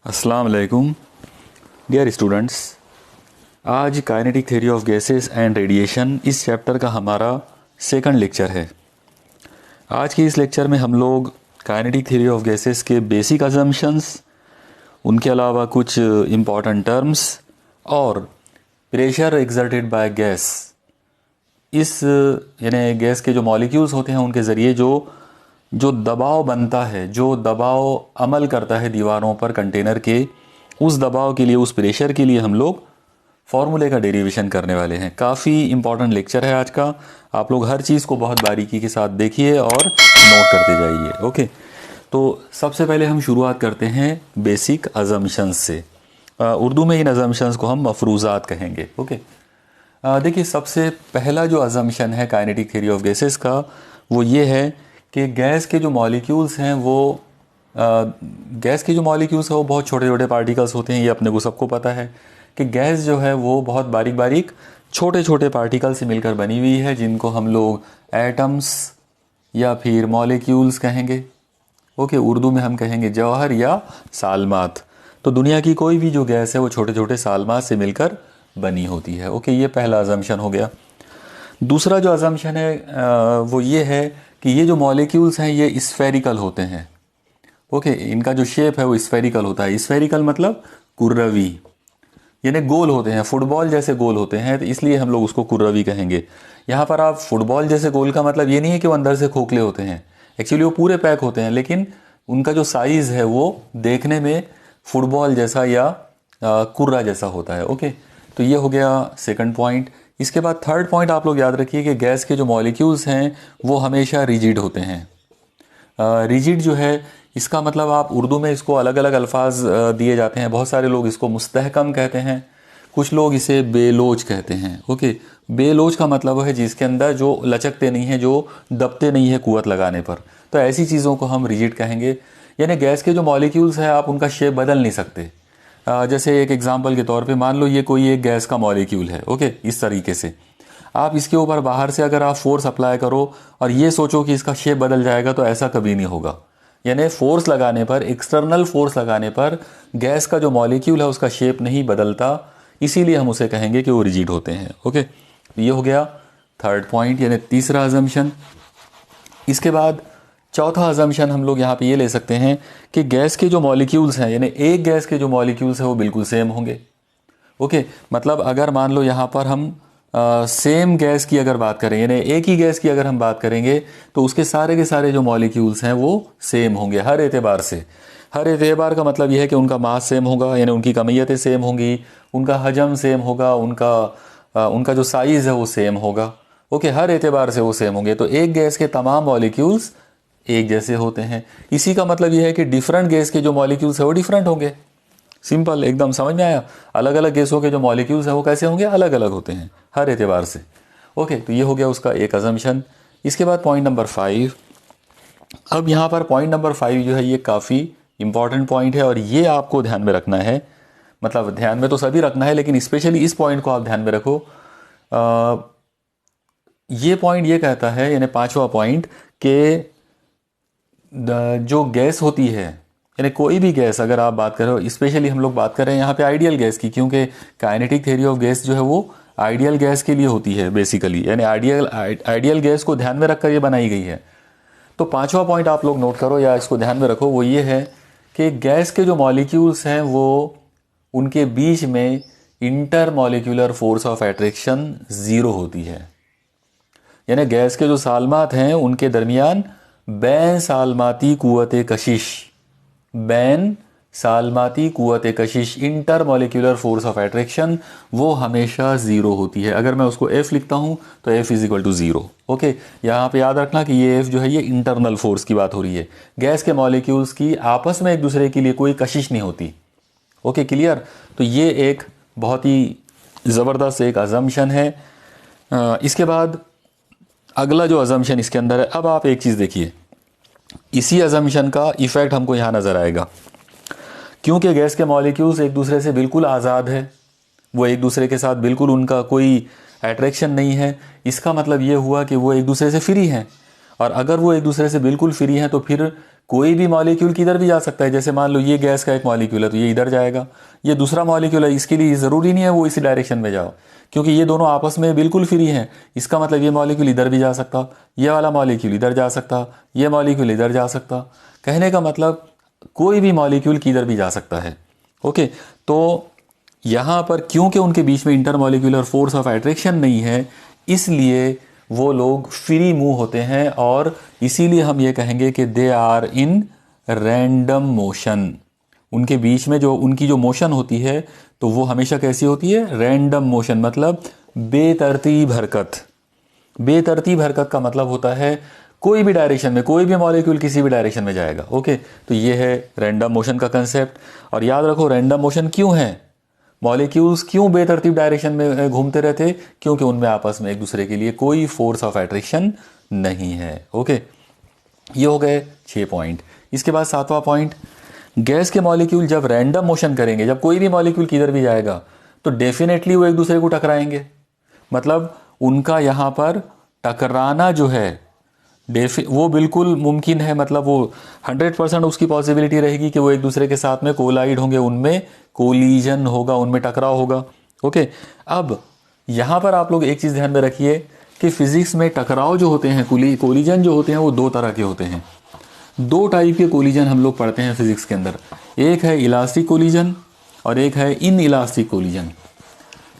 अस्सलाम वालेकुम dear students. आज kinetic theory of gases and radiation इस चैप्टर का हमारा सेकंड लेक्चर है। आज के इस लेक्चर में हम लोग काइनेटिक थ्योरी ऑफ गैसेस के बेसिक अजम्पशंस, उनके अलावा कुछ इम्पॉर्टेंट टर्म्स और प्रेशर एक्सर्टेड बाय गैस, इस यानी गैस के जो मॉलिक्यूल्स होते हैं उनके ज़रिए जो दबाव बनता है, जो दबाव अमल करता है दीवारों पर कंटेनर के, उस दबाव के लिए, उस प्रेशर के लिए हम लोग फॉर्मूले का डेरिवेशन करने वाले हैं। काफ़ी इंपॉर्टेंट लेक्चर है आज का। आप लोग हर चीज़ को बहुत बारीकी के साथ देखिए और नोट करते जाइए। ओके, तो सबसे पहले हम शुरुआत करते हैं बेसिक अजम्पशंस से। उर्दू में इन अजम्पशंस को हम मफरूज़ात कहेंगे। ओके, देखिए, सबसे पहला जो अजम्पशन है काइनेटिक थ्योरी ऑफ गैसेस का वो ये है कि गैस के जो मॉलिक्यूल्स हैं वो बहुत छोटे छोटे पार्टिकल्स होते हैं। ये अपने को सबको पता है कि गैस जो है वो बहुत बारीक बारीक छोटे छोटे पार्टिकल से मिलकर बनी हुई है, जिनको हम लोग एटम्स या फिर मॉलिक्यूल्स कहेंगे। ओके, उर्दू में हम कहेंगे जौहर या सालमात। तो दुनिया की कोई भी जो गैस है वो छोटे छोटे सालमात से मिलकर बनी होती है। ओके, ये पहला अजम्पशन हो गया। दूसरा जो अजम्पशन है वो ये है कि ये जो मॉलिक्यूल्स हैं ये स्फेरिकल होते हैं। ओके, इनका जो शेप है वो स्फेरिकल होता है। स्फेरिकल मतलब कुर्रवी, यानी गोल होते हैं, फुटबॉल जैसे गोल होते हैं, तो इसलिए हम लोग उसको कुर्रवी कहेंगे। यहाँ पर आप फुटबॉल जैसे गोल का मतलब ये नहीं है कि वो अंदर से खोखले होते हैं, एक्चुअली वो पूरे पैक होते हैं, लेकिन उनका जो साइज़ है वो देखने में फुटबॉल जैसा या कुर्रा जैसा होता है। ओके, तो ये हो गया सेकंड पॉइंट। इसके बाद थर्ड पॉइंट आप लोग याद रखिए कि गैस के जो मॉलिक्यूल्स हैं वो हमेशा रिजिड होते हैं। रिजिड जो है इसका मतलब आप उर्दू में इसको अलग अलग अल्फाज दिए जाते हैं। बहुत सारे लोग इसको मुस्तहकम कहते हैं, कुछ लोग इसे बेलोच कहते हैं। ओके, बेलोच का मतलब है जिसके अंदर जो लचकते नहीं हैं, जो दबते नहीं है कुव्वत लगाने पर, तो ऐसी चीज़ों को हम रिजिड कहेंगे। यानी गैस के जो मॉलिक्यूल्स हैं आप उनका शेप बदल नहीं सकते। जैसे एक एग्जांपल के तौर पे मान लो ये कोई एक गैस का मॉलिक्यूल है। ओके, इस तरीके से आप इसके ऊपर बाहर से अगर आप फोर्स अप्लाई करो और ये सोचो कि इसका शेप बदल जाएगा, तो ऐसा कभी नहीं होगा। यानी फोर्स लगाने पर, एक्सटर्नल फोर्स लगाने पर गैस का जो मॉलिक्यूल है उसका शेप नहीं बदलता, इसीलिए हम उसे कहेंगे कि वो रिजिड होते हैं। ओके, ये हो गया थर्ड पॉइंट, यानी तीसरा अजम्पशन। इसके बाद चौथा अजम्पशन हम लोग यहाँ पे ये ले सकते हैं कि गैस के जो मॉलिक्यूल्स हैं, यानी एक गैस के जो मॉलिक्यूल्स हैं वो बिल्कुल सेम होंगे। ओके, मतलब अगर मान लो यहाँ पर हम सेम गैस की अगर बात करें, यानी एक ही गैस की अगर हम बात करेंगे, तो उसके सारे के सारे जो मॉलिक्यूल्स हैं वो सेम होंगे हर एतबार से। हर एतबार का मतलब यह है कि उनका मास सेम होगा, यानी उनकी कमियतें सेम होंगी, उनका हजम सेम होगा, उनका जो साइज़ है वो सेम होगा। ओके, हर एतबार से वो सेम होंगे। तो एक गैस के तमाम मॉलिक्यूल्स एक जैसे होते हैं। इसी का मतलब यह है कि डिफरेंट गैस के जो मॉलिक्यूल्स है वो डिफरेंट होंगे। सिंपल, एकदम समझ में आया। अलग अलग गैसों के जो मॉलिक्यूल्स हैं वो कैसे होंगे, अलग अलग होते हैं हर एतबार से। ओके, तो ये हो गया उसका एक अजम्पशन। इसके बाद पॉइंट नंबर 5। अब यहाँ पर पॉइंट नंबर 5 जो है ये काफ़ी इंपॉर्टेंट पॉइंट है और ये आपको ध्यान में रखना है। मतलब ध्यान में तो सभी रखना है, लेकिन स्पेशली इस पॉइंट को आप ध्यान में रखो। ये पॉइंट ये कहता है, यानी पांचवा पॉइंट, कि जो गैस होती है, यानी कोई भी गैस अगर आप बात करो, स्पेशली हम लोग बात कर रहे हैं यहाँ पे आइडियल गैस की, क्योंकि काइनेटिक थ्योरी ऑफ गैस जो है वो आइडियल गैस के लिए होती है बेसिकली, यानी आइडियल गैस को ध्यान में रखकर ये बनाई गई है। तो पांचवा पॉइंट आप लोग नोट करो या इसको ध्यान में रखो, वो ये है कि गैस के जो मॉलिक्यूल्स हैं वो उनके बीच में inter molecular force of attraction 0 होती है। यानी गैस के जो सालमात हैं उनके दरमियान ban सालमाती कुव्वत Kashish inter molecular force of attraction वो हमेशा 0 होती है। अगर मैं उसको F लिखता हूं तो F is equal to 0। Okay, यहाँ पे याद रखना कि ये F जो है ये इंटरनल फोर्स की बात हो रही है। गैस के मॉलिक्यूल्स की आपस में एक दूसरे के लिए कोई कशिश नहीं होती। Okay, clear. तो ये एक बहुत ही ज़बरदस्त एक अजम्पशन है। इसके बाद अगला जो अजम्पशन इसके अंदर है, अब आप एक चीज़ देखिए, इसी अजम्पशन का इफेक्ट हमको यहाँ नज़र आएगा। क्योंकि गैस के मॉलिक्यूल्स एक दूसरे से बिल्कुल आज़ाद है, वो एक दूसरे के साथ बिल्कुल उनका कोई अट्रैक्शन नहीं है, इसका मतलब ये हुआ कि वो एक दूसरे से फ्री हैं। और अगर वो एक दूसरे से बिल्कुल फ्री हैं तो फिर कोई भी मॉलिक्यूल किधर भी जा सकता है। जैसे मान लो ये गैस का एक मॉलिक्यूल है तो ये इधर जाएगा, ये दूसरा मॉलिक्यूल है, इसके लिए ज़रूरी नहीं है वो इसी डायरेक्शन में जाओ, क्योंकि ये दोनों आपस में बिल्कुल फ्री हैं। इसका मतलब ये मॉलिक्यूल इधर भी जा सकता, ये वाला मॉलिक्यूल इधर जा सकता, ये मॉलिक्यूल इधर जा सकता। कहने का मतलब कोई भी मॉलिक्यूल किधर भी जा सकता है। ओके, तो यहाँ पर क्योंकि उनके बीच में इंटरमॉलिक्यूलर फोर्स ऑफ अट्रैक्शन नहीं है, इसलिए वो लोग फ्री मूव होते हैं, और इसीलिए हम ये कहेंगे कि they are in random motion. उनके बीच में जो उनकी जो मोशन होती है तो वो हमेशा कैसी होती है? रैंडम मोशन, मतलब बेतरतीब हरकत। बेतरतीब हरकत का मतलब होता है कोई भी डायरेक्शन में, कोई भी मॉलिक्यूल किसी भी डायरेक्शन में जाएगा। ओके, तो ये है रैंडम मोशन का कंसेप्ट। और याद रखो रैंडम मोशन क्यों है, मॉलिक्यूल्स क्यों बेतरतीब डायरेक्शन में घूमते रहते? क्योंकि उनमें आपस में एक दूसरे के लिए कोई फोर्स ऑफ अट्रैक्शन नहीं है। ओके, ये हो गए 6 पॉइंट। इसके बाद 7वां पॉइंट, गैस के मॉलिक्यूल जब रैंडम मोशन करेंगे, जब कोई भी मॉलिक्यूल किधर भी जाएगा तो डेफिनेटली वो एक दूसरे को टकराएंगे। मतलब उनका यहाँ पर टकराना जो है वो बिल्कुल मुमकिन है। मतलब वो 100% उसकी पॉसिबिलिटी रहेगी कि वो एक दूसरे के साथ में कोलाइड होंगे, उनमें कोलिजन होगा, उनमें टकराव होगा। ओके, अब यहाँ पर आप लोग एक चीज़ ध्यान में रखिए कि फिजिक्स में टकराव जो होते हैं, कोलिजन जो होते हैं, वो 2 तरह के होते हैं। 2 टाइप के कोलिजन हम लोग पढ़ते हैं फिजिक्स के अंदर। एक है इलास्टिक कोलिजन और एक है in elastic collision.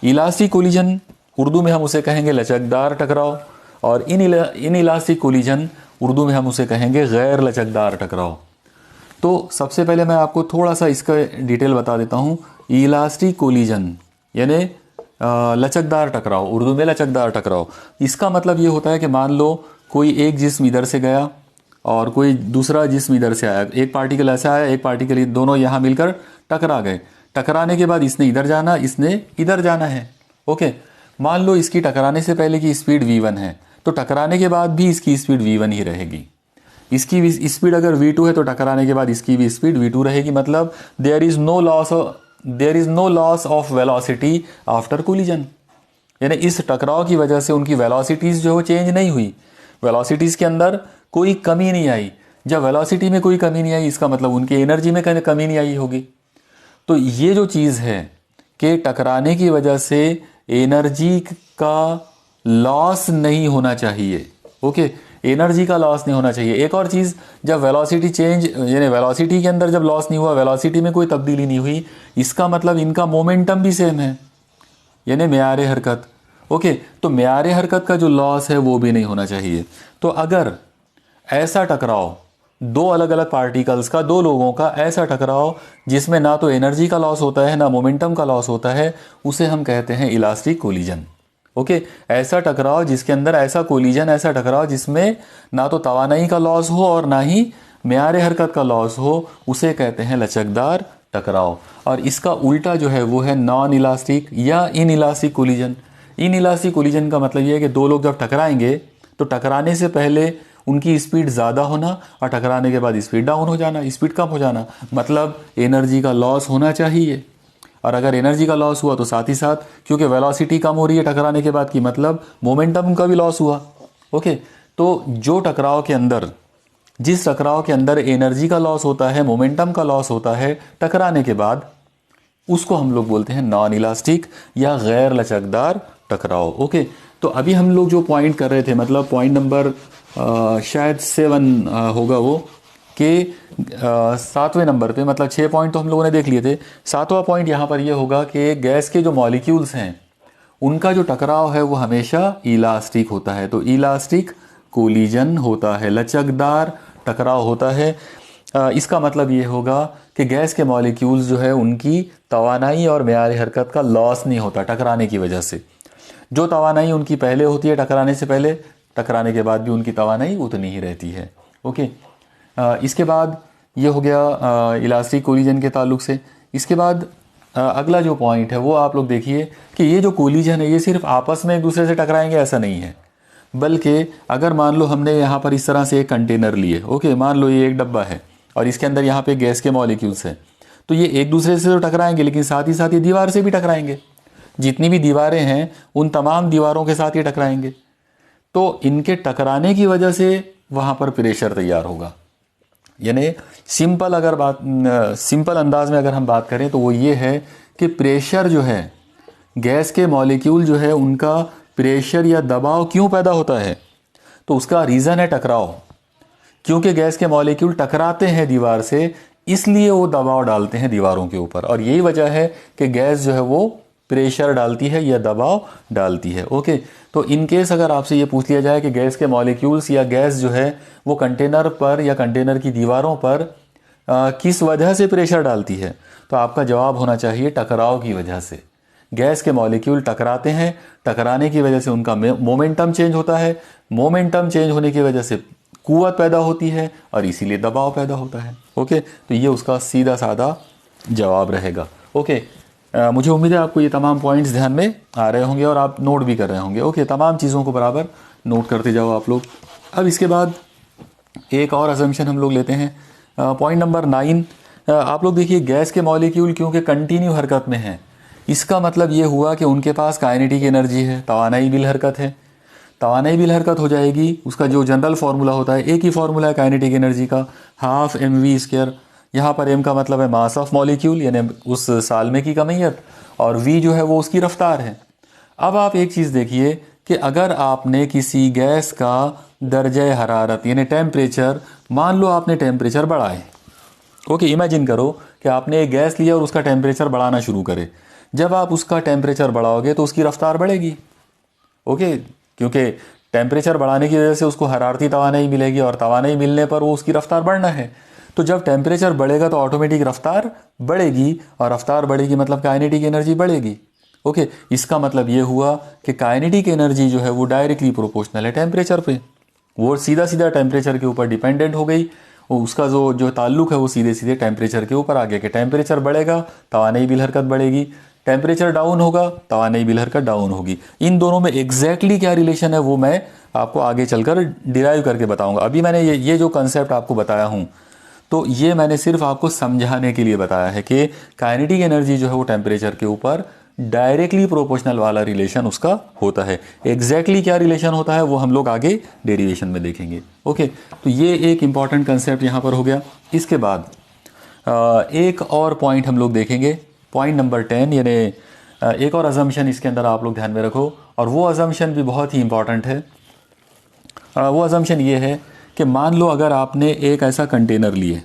Elastic collision Urdu में हम उसे कहेंगे लचकदार टकराव, और इन इलास्टिक कोलिजन उर्दू में हम उसे कहेंगे गैर लचकदार टकराव। तो सबसे पहले मैं आपको थोड़ा सा इसका डिटेल बता देता हूँ। इलास्टिक कोलिजन यानी लचकदार टकराव, उर्दू में लचकदार टकराव। इसका मतलब ये होता है कि मान लो कोई एक जिस्म इधर से गया और कोई दूसरा जिस्म इधर से आया, एक पार्टिकल ऐसा आया, एक पार्टिकल, दोनों यहाँ मिलकर टकरा गए। टकराने के बाद इसने इधर जाना, इसने इधर जाना है। ओके, मान लो इसकी टकराने से पहले की स्पीड v1 है, तो टकराने के बाद भी इसकी स्पीड v1 ही रहेगी। इसकी भी स्पीड अगर v2 है तो टकराने के बाद इसकी भी स्पीड v2 रहेगी। मतलब there is no loss of velocity after collision, यानी इस टकराव की वजह से उनकी वेलोसिटीज जो चेंज नहीं हुई, वेलोसिटीज के अंदर कोई कमी नहीं आई। जब वेलोसिटी में कोई कमी नहीं आई, इसका मतलब उनकी एनर्जी में कमी नहीं आई होगी। तो ये जो चीज़ है कि टकराने की वजह से एनर्जी का लॉस नहीं होना चाहिए। ओके, एनर्जी का लॉस नहीं होना चाहिए। एक और चीज़, जब वेलोसिटी चेंज यानी वेलोसिटी के अंदर जब लॉस नहीं हुआ, वेलोसिटी में कोई तब्दीली नहीं हुई, इसका मतलब इनका मोमेंटम भी सेम है, यानी म्यारे हरकत। ओके, तो म्यारे हरकत का जो लॉस है वो भी नहीं होना चाहिए। तो अगर ऐसा टकराव, 2 अलग अलग पार्टिकल्स का, 2 लोगों का ऐसा टकराव जिसमें ना तो एनर्जी का लॉस होता है ना मोमेंटम का लॉस होता है, उसे हम कहते हैं इलास्टिक कोलिजन। ओके, ऐसा टकराव जिसके अंदर ऐसा कोलिजन, ऐसा टकराव जिसमें ना तो तवानाई का लॉस हो और ना ही म्यारे हरकत का लॉस हो, उसे कहते हैं लचकदार टकराव। और इसका उल्टा जो है वो है नॉन इलास्टिक या in elastic collision. In elastic collision का मतलब ये है कि 2 लोग जब टकराएंगे तो टकराने से पहले उनकी स्पीड ज़्यादा होना और टकराने के बाद स्पीड डाउन हो जाना, स्पीड कम हो जाना। मतलब एनर्जी का लॉस होना चाहिए, और अगर एनर्जी का लॉस हुआ तो साथ ही साथ, क्योंकि वेलोसिटी कम हो रही है टकराने के बाद की, मतलब मोमेंटम का भी लॉस हुआ। ओके, तो जो टकराव के अंदर, जिस टकराव के अंदर एनर्जी का लॉस होता है, मोमेंटम का लॉस होता है टकराने के बाद, उसको हम लोग बोलते हैं नॉन इलास्टिक या गैर लचकदार टकराव। ओके, तो अभी हम लोग जो पॉइंट कर रहे थे, मतलब पॉइंट नंबर शायद 7 होगा वो, कि 7वें नंबर पे, मतलब 6 पॉइंट तो हम लोगों ने देख लिए थे। 7वां पॉइंट यहाँ पर ये होगा कि गैस के जो मॉलिक्यूल्स हैं उनका जो टकराव है वो हमेशा इलास्टिक होता है। तो इलास्टिक कोलिजन होता है, लचकदार टकराव होता है। इसका मतलब ये होगा कि गैस के मॉलिक्यूल्स जो है उनकी तवानाई और म्यारी हरकत का लॉस नहीं होता टकराने की वजह से। जो तवानाई उनकी पहले होती है टकराने से पहले, टकराने के बाद भी उनकी तवानाई उतनी ही रहती है। ओके, इसके बाद ये हो गया इलास्टिक कोलिजन के ताल्लुक से। इसके बाद अगला जो पॉइंट है वो आप लोग देखिए कि ये जो कोलिजन है ये सिर्फ आपस में एक दूसरे से टकराएंगे ऐसा नहीं है, बल्कि अगर मान लो हमने यहाँ पर इस तरह से एक कंटेनर लिए, ओके, मान लो ये एक डब्बा है और इसके अंदर यहाँ पे गैस के मॉलिक्यूल्स हैं, तो ये एक दूसरे से तो टकराएंगे लेकिन साथ ही साथ ये दीवार से भी टकराएंगे। जितनी भी दीवारें हैं उन तमाम दीवारों के साथ ये टकराएंगे। तो इनके टकराने की वजह से वहाँ पर प्रेशर तैयार होगा। यानी सिंपल अंदाज में अगर हम बात करें तो वो ये है कि प्रेशर जो है, गैस के मॉलिक्यूल जो है उनका प्रेशर या दबाव क्यों पैदा होता है, तो उसका रीज़न है टकराव। क्योंकि गैस के मॉलिक्यूल टकराते हैं दीवार से, इसलिए वो दबाव डालते हैं दीवारों के ऊपर, और यही वजह है कि गैस जो है वो प्रेशर डालती है या दबाव डालती है। ओके, तो इन केस अगर आपसे ये पूछ लिया जाए कि गैस के मॉलिक्यूल्स या गैस जो है वो कंटेनर पर या कंटेनर की दीवारों पर किस वजह से प्रेशर डालती है, तो आपका जवाब होना चाहिए टकराव की वजह से। गैस के मॉलिक्यूल टकराते हैं, टकराने की वजह से उनका मोमेंटम चेंज होता है, मोमेंटम चेंज होने की वजह से कुव्वत पैदा होती है और इसीलिए दबाव पैदा होता है। ओके, तो ये उसका सीधा साधा जवाब रहेगा। ओके, मुझे उम्मीद है आपको ये तमाम पॉइंट्स ध्यान में आ रहे होंगे और आप नोट भी कर रहे होंगे। ओके, तमाम चीज़ों को बराबर नोट करते जाओ आप लोग। अब इसके बाद एक और असम्पशन हम लोग लेते हैं, पॉइंट नंबर 9। आप लोग देखिए, गैस के मॉलिक्यूल क्योंकि कंटिन्यू हरकत में हैं, इसका मतलब ये हुआ कि उनके पास काइनेटिक एनर्जी है, तवानाई बिल हरकत है। तवानाई बिल हरकत हो जाएगी, उसका जो जनरल फार्मूला होता है, एक ही फार्मूला है काइनेटिक एनर्जी का, ½ mv²। यहाँ पर m का मतलब है मास ऑफ मॉलिक्यूल, यानी उस सालमे की कमियत, और v जो है वो उसकी रफ्तार है। अब आप एक चीज़ देखिए कि अगर आपने किसी गैस का दर्जे हरारत यानी टेम्परेचर, मान लो आपने टेम्परेचर बढ़ाए। ओके, इमेजिन करो कि आपने एक गैस लिया और उसका टेम्परेचर बढ़ाना शुरू करे। जब आप उसका टेम्परेचर बढ़ाओगे तो उसकी रफ्तार बढ़ेगी। ओके, क्योंकि टेम्परेचर बढ़ाने की वजह से उसको हरारती तवानाई मिलेगी और तवानाई मिलने पर वो उसकी रफ्तार बढ़ना है। तो जब टेम्परेचर बढ़ेगा तो ऑटोमेटिक रफ्तार बढ़ेगी, और रफ्तार बढ़ेगी मतलब काइनेटिक एनर्जी बढ़ेगी। ओके, इसका मतलब ये हुआ कि काइनेटिक एनर्जी जो है वो डायरेक्टली प्रोपोर्शनल है टेम्परेचर पे, वो सीधा सीधा टेम्परेचर के ऊपर डिपेंडेंट हो गई। उसका जो ताल्लुक है वो सीधे सीधे टेम्परेचर के ऊपर आ गया कि टेम्परेचर बढ़ेगा तवानाई बिल हरकत बढ़ेगी, टेम्परेचर डाउन होगा तवानाई बिल हरकत डाउन होगी। इन दोनों में एग्जैक्टली क्या रिलेशन है वो मैं आपको आगे चलकर डिराइव करके बताऊंगा। अभी मैंने ये जो कंसेप्ट आपको बताया हूँ, तो ये मैंने सिर्फ आपको समझाने के लिए बताया है कि काइनेटिक एनर्जी जो है वो टेम्परेचर के ऊपर डायरेक्टली प्रोपोर्शनल वाला रिलेशन उसका होता है। एग्जैक्टली क्या रिलेशन होता है वो हम लोग आगे डेरिवेशन में देखेंगे। ओके, तो ये एक इम्पॉर्टेंट कंसेप्ट यहाँ पर हो गया। इसके बाद एक और पॉइंट हम लोग देखेंगे, पॉइंट नंबर 10, यानी एक और अजम्पशन इसके अंदर आप लोग ध्यान में रखो, और वो अजम्पशन भी बहुत ही इम्पॉर्टेंट है। वो अजम्पशन ये है कि मान लो अगर आपने एक ऐसा कंटेनर लिए,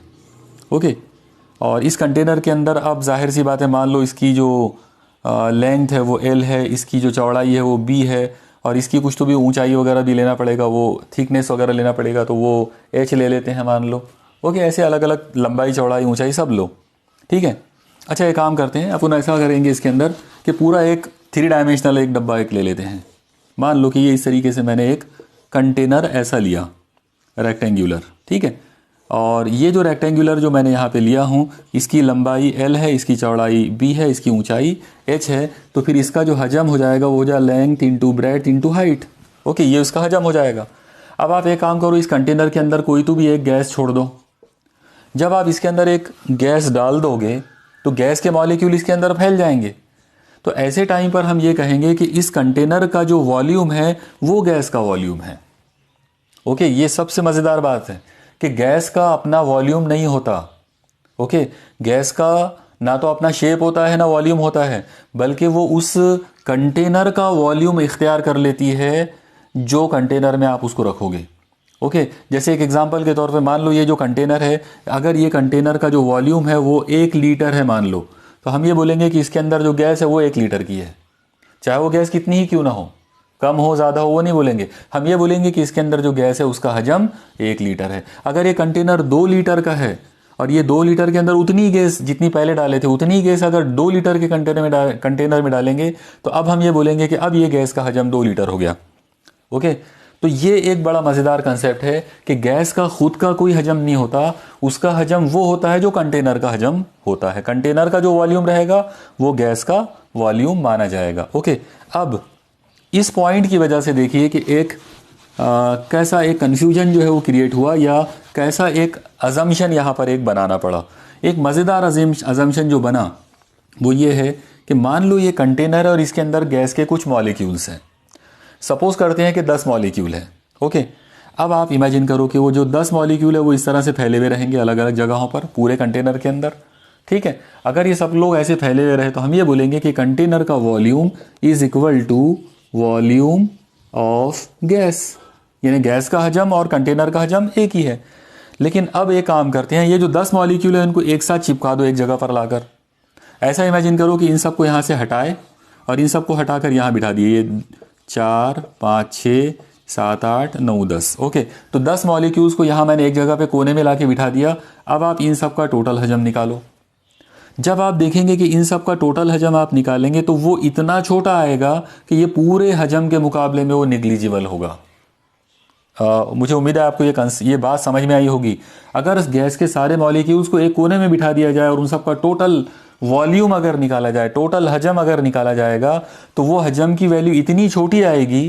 ओके, और इस कंटेनर के अंदर अब जाहिर सी बात है, मान लो इसकी जो लेंथ है वो L है, इसकी जो चौड़ाई है वो B है, और इसकी कुछ तो भी ऊंचाई वगैरह भी लेना पड़ेगा, वो थिकनेस वगैरह लेना पड़ेगा, तो वो H ले लेते हैं मान लो। ओके, ऐसे अलग अलग लंबाई चौड़ाई ऊंचाई सब लो, ठीक है। अच्छा, एक काम करते हैं, अपन ऐसा करेंगे इसके अंदर कि पूरा एक 3 डायमेंशनल एक डब्बा एक ले लेते हैं। मान लो कि ये इस तरीके से मैंने एक कंटेनर ऐसा लिया रेक्टेंगुलर, ठीक है, और ये जो रेक्टेंगुलर जो मैंने यहाँ पे लिया हूँ, इसकी लंबाई L है, इसकी चौड़ाई B है, इसकी ऊंचाई H है, तो फिर इसका जो हजम हो जाएगा वो हो जाए length into breadth into height. Okay, ये उसका हजम हो जाएगा। अब आप एक काम करो, इस कंटेनर के अंदर कोई तो भी एक गैस छोड़ दो। जब आप इसके अंदर एक गैस डाल दोगे तो गैस के मॉलिक्यूल इसके अंदर फैल जाएंगे। तो ऐसे टाइम पर हम ये कहेंगे कि इस कंटेनर का जो वॉल्यूम है वो गैस का वॉल्यूम है। ओके, ये सबसे मज़ेदार बात है कि गैस का अपना वॉल्यूम नहीं होता। ओके, गैस का ना तो अपना शेप होता है ना वॉल्यूम होता है, बल्कि वो उस कंटेनर का वॉल्यूम इख्तियार कर लेती है जो कंटेनर में आप उसको रखोगे। ओके, जैसे एक एग्जांपल के तौर पे मान लो ये जो कंटेनर है, अगर ये कंटेनर का जो वॉल्यूम है वो 1 लीटर है मान लो, तो हम ये बोलेंगे कि इसके अंदर जो गैस है वो 1 लीटर की है, चाहे वो गैस कितनी ही क्यों ना हो, कम हो ज़्यादा हो वो नहीं बोलेंगे, हम ये बोलेंगे कि इसके अंदर जो गैस है उसका हजम 1 लीटर है। अगर ये कंटेनर 2 लीटर का है और ये 2 लीटर के अंदर उतनी गैस जितनी पहले डाले थे उतनी गैस अगर 2 लीटर के कंटेनर में डालेंगे, तो अब हम ये बोलेंगे कि अब ये गैस का हजम 2 लीटर हो गया। ओके, तो ये एक बड़ा मज़ेदार कंसेप्ट है कि गैस का खुद का कोई हजम नहीं होता, उसका हजम वो होता है जो कंटेनर का हजम होता है। कंटेनर का जो वॉल्यूम रहेगा वो गैस का वॉल्यूम माना जाएगा। ओके, अब इस पॉइंट की वजह से देखिए कि एक कैसा एक कन्फ्यूजन जो है वो क्रिएट हुआ, या कैसा एक अजम्पशन यहाँ पर एक बनाना पड़ा। एक मज़ेदार अजम्पशन जो बना वो ये है कि मान लो ये कंटेनर है और इसके अंदर गैस के कुछ मॉलिक्यूल्स हैं। सपोज करते हैं कि 10 मॉलिक्यूल है। ओके, अब आप इमेजिन करो कि वो जो 10 मॉलिक्यूल है वो इस तरह से फैले हुए रहेंगे अलग अलग जगहों पर पूरे कंटेनर के अंदर, ठीक है। अगर ये सब लोग ऐसे फैले हुए रहे तो हम ये बोलेंगे कि कंटेनर का volume is equal to volume of gas, यानी गैस का हजम और कंटेनर का हजम एक ही है। लेकिन अब एक काम करते हैं, ये जो 10 मॉलिक्यूल है इनको एक साथ चिपका दो एक जगह पर लाकर। ऐसा इमेजिन करो कि इन सबको यहाँ से हटाए और इन सबको हटाकर यहाँ बिठा दिए, ये 4 5 6 7 8 9 10, ओके। तो 10 मॉलिक्यूल्स को यहाँ मैंने एक जगह पे कोने में ला के बिठा दिया। अब आप इन सब का टोटल हजम निकालो। जब आप देखेंगे कि इन सब का टोटल हजम आप निकालेंगे तो वो इतना छोटा आएगा कि ये पूरे हजम के मुकाबले में वो निग्लिजिबल होगा। मुझे उम्मीद है आपको ये बात समझ में आई होगी। अगर इस गैस के सारे मॉलिक्यूल्स को एक कोने में बिठा दिया जाए और उन सब का टोटल वॉल्यूम अगर निकाला जाए, टोटल हजम अगर निकाला जाएगा, तो वो हजम की वैल्यू इतनी छोटी आएगी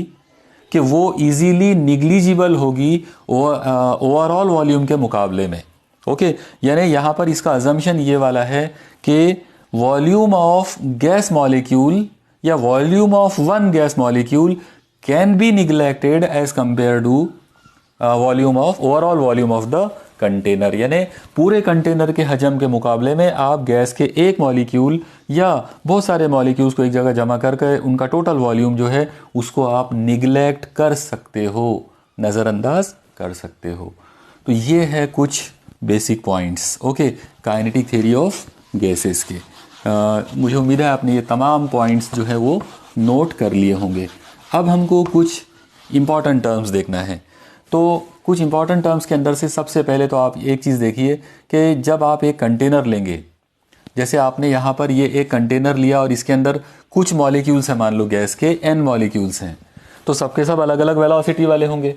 कि वो इजीली निग्लिजिबल होगी ओवरऑल वॉल्यूम के मुकाबले में, ओके। यानी यहाँ पर इसका अजम्पशन ये वाला है कि वॉल्यूम ऑफ गैस मॉलिक्यूल या volume of one gas molecule can be neglected as compare to overall volume of the container. यानी पूरे कंटेनर के हजम के मुकाबले में आप गैस के एक मॉलिक्यूल या बहुत सारे मॉलिक्यूल्स को एक जगह जमा करके उनका टोटल वॉल्यूम जो है उसको आप निग्लेक्ट कर सकते हो, नज़रअंदाज कर सकते हो। तो ये है कुछ basic points, okay, kinetic theory of gases के। मुझे उम्मीद है आपने ये तमाम पॉइंट्स जो है वो नोट कर लिए होंगे। अब हमको कुछ इम्पॉर्टेंट टर्म्स देखना है। तो कुछ इंपॉर्टेंट टर्म्स के अंदर से सबसे पहले तो आप एक चीज़ देखिए कि जब आप एक कंटेनर लेंगे, जैसे आपने यहाँ पर ये एक कंटेनर लिया और इसके अंदर कुछ मॉलिक्यूल्स हैं, मान लो गैस के n मॉलिक्यूल्स हैं, तो सबके सब अलग अलग वेलोसिटी वाले होंगे।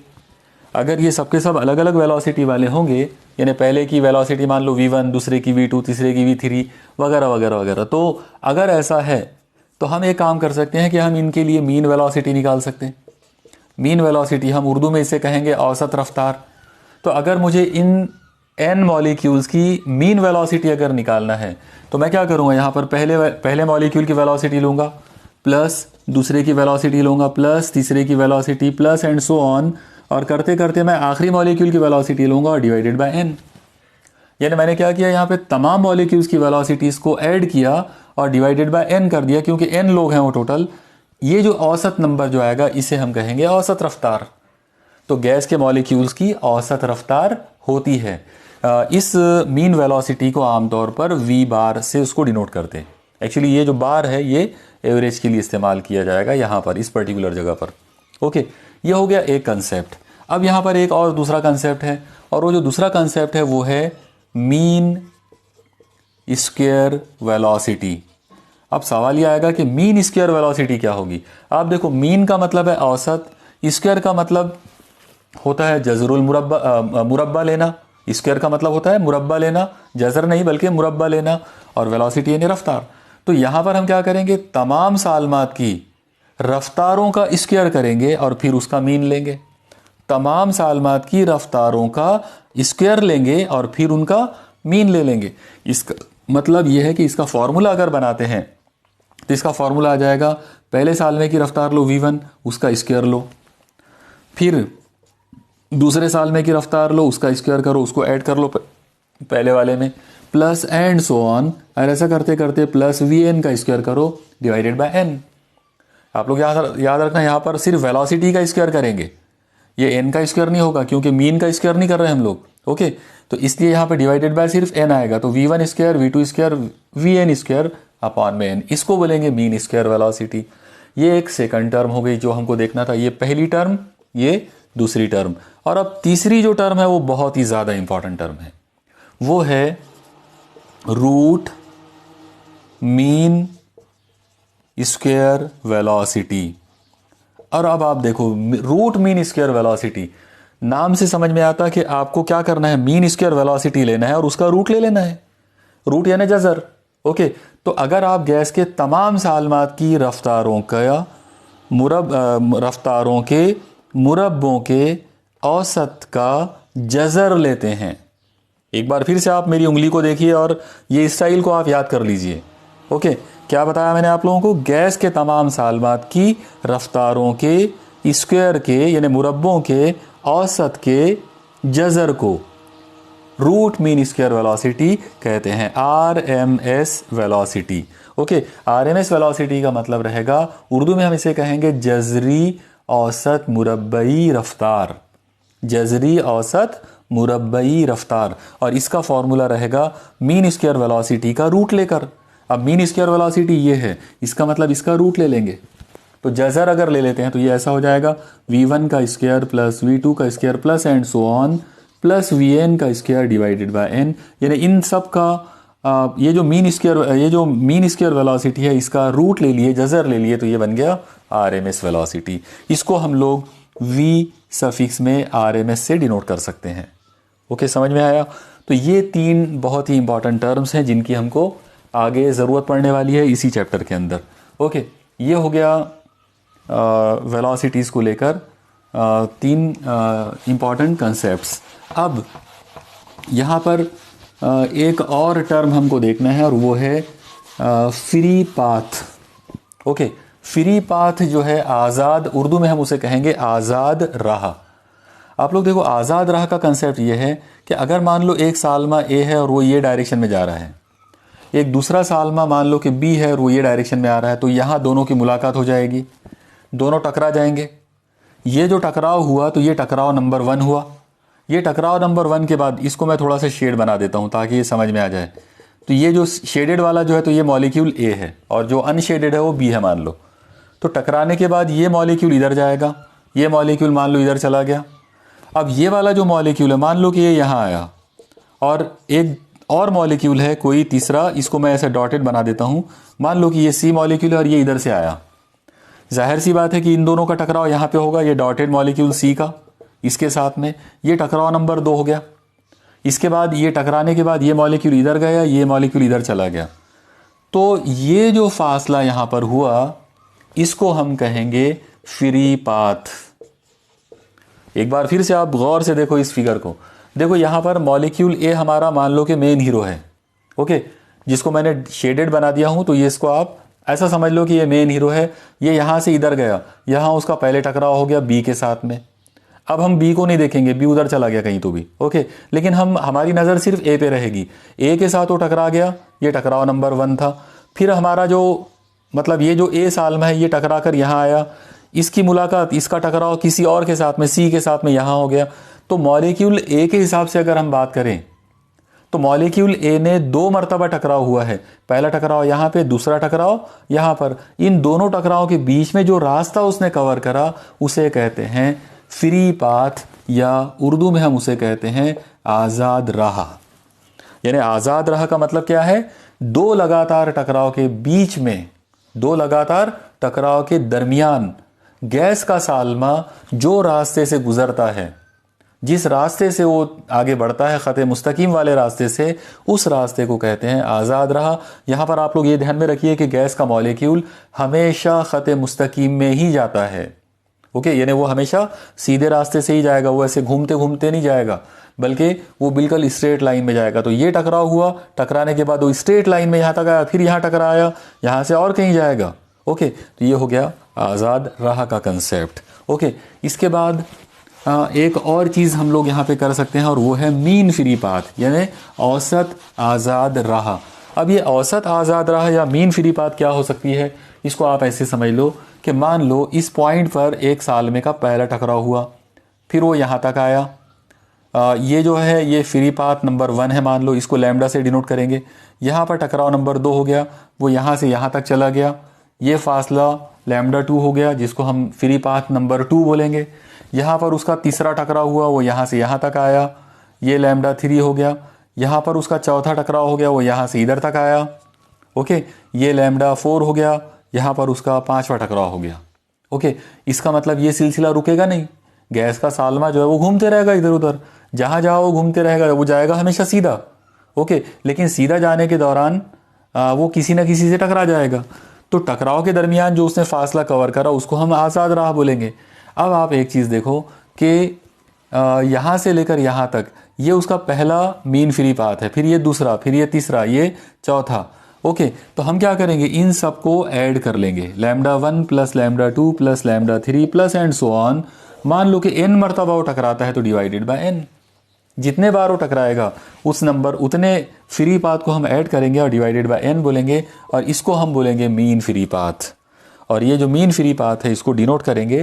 अगर ये सबके सब अलग अलग वेलोसिटी वाले होंगे, यानी पहले की वेलोसिटी मान लो v1, दूसरे की v2, तीसरे की v3 वगैरह वगैरह वगैरह, तो अगर ऐसा है तो हम एक काम कर सकते हैं कि हम इनके लिए मीन वेलोसिटी निकाल सकते हैं। मीन वेलोसिटी हम उर्दू में इसे कहेंगे औसत रफ्तार। तो अगर मुझे इन n मॉलिक्यूल्स की मीन वेलोसिटी अगर निकालना है तो मैं क्या करूँगा, यहाँ पर पहले मॉलिक्यूल की वेलोसिटी लूँगा, प्लस दूसरे की वेलोसिटी लूँगा, प्लस तीसरे की velocity, plus and so on, और करते करते मैं आखिरी मॉलिक्यूल की वेलोसिटी लूँगा और डिवाइडेड बाय n। यानी मैंने क्या किया, यहाँ पे तमाम मॉलिक्यूल्स की वेलोसिटीज़ को ऐड किया और डिवाइडेड बाय n कर दिया, क्योंकि n लोग हैं वो टोटल। ये जो औसत नंबर जो आएगा इसे हम कहेंगे औसत रफ्तार। तो गैस के मॉलिक्यूल्स की औसत रफ्तार होती है। इस मीन वेलोसिटी को आमतौर पर v बार से उसको डिनोट करते हैं। एक्चुअली ये जो बार है ये एवरेज के लिए इस्तेमाल किया जाएगा यहाँ पर, इस पर्टिकुलर जगह पर, ओके। ये हो गया एक कंसेप्ट। अब यहाँ पर एक और दूसरा कंसेप्ट है, और वो जो दूसरा कंसेप्ट है वो है मीन स्क्वायर वेलोसिटी। अब सवाल ये आएगा कि मीन स्क्वायर वेलोसिटी क्या होगी। आप देखो, मीन का मतलब है औसत, स्क्वायर का मतलब होता है जजरुल मुरब्बा लेना। स्क्वायर का मतलब होता है मुरब्बा लेना, जजर नहीं बल्कि मुरब्बा लेना, और वेलोसिटी यानी रफ्तार। तो यहाँ पर हम क्या करेंगे, तमाम सालमात की रफ्तारों का स्क्वायर करेंगे और फिर उसका मीन लेंगे। तमाम सालमात की रफ्तारों का स्क्वायर लेंगे और फिर उनका मीन ले लेंगे। इसका मतलब यह है कि इसका फॉर्मूला अगर बनाते हैं तो इसका फॉर्मूला आ जाएगा, पहले साल में की रफ्तार लो v1, उसका स्क्वायर लो, फिर दूसरे साल में की रफ्तार लो, उसका स्क्वायर करो, उसको ऐड कर लो पहले वाले में, प्लस एंड सो ऑन, और ऐसा करते करते प्लस vn का स्क्वायर करो डिवाइडेड बाय n। आप लोग याद रखना, यहाँ पर सिर्फ वेलोसिटी का स्क्वायर करेंगे, ये n का स्क्वायर नहीं होगा, क्योंकि मीन का स्क्वायर नहीं कर रहे हम लोग, ओके। तो इसलिए यहाँ पे डिवाइडेड बाय सिर्फ n आएगा, तो v1 square, v2 square, vn square upon में n, इसको बोलेंगे मीन स्क्वायर वेलोसिटी। ये एक सेकंड टर्म हो गई जो हमको देखना था, ये पहली टर्म, ये दूसरी टर्म। और अब तीसरी जो टर्म है वो बहुत ही ज़्यादा इंपॉर्टेंट टर्म है, वो है रूट मीन स्क्वायर वेलोसिटी। और अब आप देखो, रूट मीन स्क्वायर वेलोसिटी, नाम से समझ में आता है कि आपको क्या करना है, मीन स्क्वायर वेलोसिटी लेना है और उसका रूट ले लेना है। रूट यानी जजर, ओके। तो अगर आप गैस के तमाम सालमात की रफ्तारों के मुरब्बों के औसत का जजर लेते हैं, एक बार फिर से आप मेरी उंगली को देखिए और ये स्टाइल को आप याद कर लीजिए, ओके। क्या बताया मैंने आप लोगों को, गैस के तमाम सालमात की रफ्तारों के स्क्वायर के यानी मुरब्बों के औसत के जज़र को रूट मीन स्क्वायर वेलोसिटी कहते हैं, RMS velocity. Okay, RMS velocity का मतलब रहेगा, उर्दू में हम इसे कहेंगे जज़री औसत मुरब्बई रफ्तार, जज़री औसत मुरब्बई रफ्तार। और इसका फॉर्मूला रहेगा मीन स्क्वायर वेलोसिटी का रूट लेकर। अब मीन स्क्वायर वेलोसिटी ये है, इसका मतलब इसका रूट ले लेंगे। तो जज़र अगर ले लेते हैं तो ये ऐसा हो जाएगा v1 का स्क्वायर प्लस v2 का square plus and so on plus vn का स्क्वायर डिवाइडेड बाय n। यानी इन सब का ये जो मीन स्क्वायर वेलोसिटी है इसका रूट ले लिए, जज़र ले लिए, तो ये बन गया आरएमएस वेलोसिटी। इसको हम लोग v सफिक्स में आरएमएस से डिनोट कर सकते हैं। ओके, समझ में आया? तो ये 3 बहुत ही इंपॉर्टेंट टर्म्स हैं जिनकी हमको आगे ज़रूरत पड़ने वाली है इसी चैप्टर के अंदर। ओके, ये हो गया वेलोसिटीज़ को लेकर 3 इम्पॉर्टेंट कंसेप्ट्स। अब यहाँ पर एक और टर्म हमको देखना है और वो है free path. Okay, free path जो है आज़ाद, उर्दू में हम उसे कहेंगे आज़ाद राह। आप लोग देखो, आज़ाद राह का कंसेप्ट ये है कि अगर मान लो एक सालमा ए है और वो ये डायरेक्शन में जा रहा है, एक दूसरा सालमा मान लो कि बी है और वो ये डायरेक्शन में आ रहा है, तो यहाँ दोनों की मुलाकात हो जाएगी, दोनों टकरा जाएंगे। ये जो टकराव हुआ तो ये टकराव नंबर 1 हुआ। ये टकराव नंबर 1 के बाद इसको मैं थोड़ा सा शेड बना देता हूँ ताकि ये समझ में आ जाए। तो ये जो शेडेड वाला जो है तो ये मॉलिक्यूल ए है और जो अनशेडेड है वो बी है मान लो। तो टकराने के बाद ये मॉलिक्यूल इधर जाएगा, ये मॉलिक्यूल मान लो इधर चला गया। अब ये वाला जो मॉलिक्यूल है मान लो कि ये यहाँ आया और एक और मॉलिक्यूल है कोई तीसरा, इसको मैं ऐसे डॉटेड बना देता हूँ। मान लो कि ये सी मॉलिक्यूल है और ये इधर से आया। जाहिर सी बात है कि इन दोनों का टकराव यहाँ पे होगा, ये डॉटेड मॉलिक्यूल सी का इसके साथ में, ये टकराव नंबर 2 हो गया। इसके बाद ये टकराने के बाद ये मॉलिक्यूल इधर गया, ये मॉलिक्यूल इधर चला गया। तो ये जो फासला यहाँ पर हुआ इसको हम कहेंगे फ्री पाथ। एक बार फिर से आप गौर से देखो इस फिगर को। देखो यहाँ पर मॉलिक्यूल ए हमारा मान लो कि मेन हीरो है। ओके, जिसको मैंने शेडेड बना दिया हूँ, तो ये इसको आप ऐसा समझ लो कि ये मेन हीरो है। ये यहाँ से इधर गया, यहाँ उसका पहले टकराव हो गया बी के साथ में। अब हम बी को नहीं देखेंगे, बी उधर चला गया कहीं तो भी। ओके, लेकिन हमारी नज़र सिर्फ ए पे रहेगी। ए के साथ वो टकरा गया, ये टकराव नंबर 1 था। फिर हमारा जो मतलब ये जो ए सालमा है ये टकरा कर यहाँ आया, इसकी मुलाकात, इसका टकराव किसी और के साथ में, सी के साथ में यहाँ हो गया। तो मॉलिक्यूल ए के हिसाब से अगर हम बात करें तो मॉलिक्यूल ए ने 2 मरतबा टकराव हुआ है। पहला टकराव यहाँ पे, दूसरा टकराव यहाँ पर। इन दोनों टकराव के बीच में जो रास्ता उसने कवर करा उसे कहते हैं फ्री पाथ, या उर्दू में हम उसे कहते हैं आज़ाद राह। यानी आज़ाद राह का मतलब क्या है? 2 लगातार टकराव के बीच में, 2 लगातार टकराव के दरमियान गैस का सालमा जो रास्ते से गुजरता है, जिस रास्ते से वो आगे बढ़ता है ख़त मुस्तकीम वाले रास्ते से, उस रास्ते को कहते हैं आज़ाद राह। यहाँ पर आप लोग ये ध्यान में रखिए कि गैस का मॉलिक्यूल हमेशा ख़त मुस्तकीम में ही जाता है। ओके, यानी वो हमेशा सीधे रास्ते से ही जाएगा, वो ऐसे घूमते घूमते नहीं जाएगा, बल्कि वो बिल्कुल स्ट्रेट लाइन में जाएगा। तो ये टकराव हुआ, टकराने के बाद वो स्ट्रेट लाइन में यहाँ तक आया, फिर यहाँ टकराया, यहाँ से और कहीं जाएगा। ओके, तो ये हो गया आज़ाद राह का कंसेप्ट। ओके, इसके बाद एक और चीज़ हम लोग यहाँ पे कर सकते हैं और वो है मीन फ्री पाथ, यानी औसत आज़ाद राह। अब ये औसत आज़ाद राह या मीन फ्री पाथ क्या हो सकती है? इसको आप ऐसे समझ लो कि मान लो इस पॉइंट पर एक सालमे का पहला टकराव हुआ, फिर वो यहाँ तक आया। ये जो है ये फ्री पाथ नंबर 1 है, मान लो इसको लैम्डा से डिनोट करेंगे। यहाँ पर टकराव नंबर 2 हो गया, वो यहाँ से यहाँ तक चला गया, ये फासला लैम्डा 2 हो गया, जिसको हम फ्री पाथ नंबर 2 बोलेंगे। यहाँ पर उसका तीसरा टकराव हुआ, वो यहाँ से यहाँ तक आया, ये लैम्डा 3 हो गया। यहाँ पर उसका चौथा टकराव हो गया, वो यहाँ से इधर तक आया। ओके, ये लैम्डा 4 हो गया, यहाँ पर उसका 5वां टकराव हो गया। ओके, इसका मतलब ये सिलसिला रुकेगा नहीं, गैस का सालमा जो है वो घूमते रहेगा इधर उधर, जहाँ जहाँ वो घूमते रहेगा, वो जाएगा हमेशा सीधा। ओके, लेकिन सीधा जाने के दौरान वो किसी न किसी से टकरा जाएगा। तो टकराव के दरमियान जो उसने फासला कवर करा उसको हम आज़ाद राह बोलेंगे। अब आप एक चीज़ देखो कि यहाँ से लेकर यहाँ तक ये उसका पहला मीन फ्री पाथ है, फिर ये दूसरा, फिर ये तीसरा, ये चौथा। ओके, तो हम क्या करेंगे, इन सब को ऐड कर लेंगे, lambda 1 plus lambda 2 plus lambda 3 plus and so on मान लो कि n मरतबा वो टकराता है तो डिवाइडेड बाय n, जितने बार वो टकराएगा उस नंबर उतने फ्री पाथ को हम ऐड करेंगे और डिवाइडेड बाय n बोलेंगे, और इसको हम बोलेंगे मीन फ्री पाथ। और ये जो मीन फ्री पाथ है इसको डिनोट करेंगे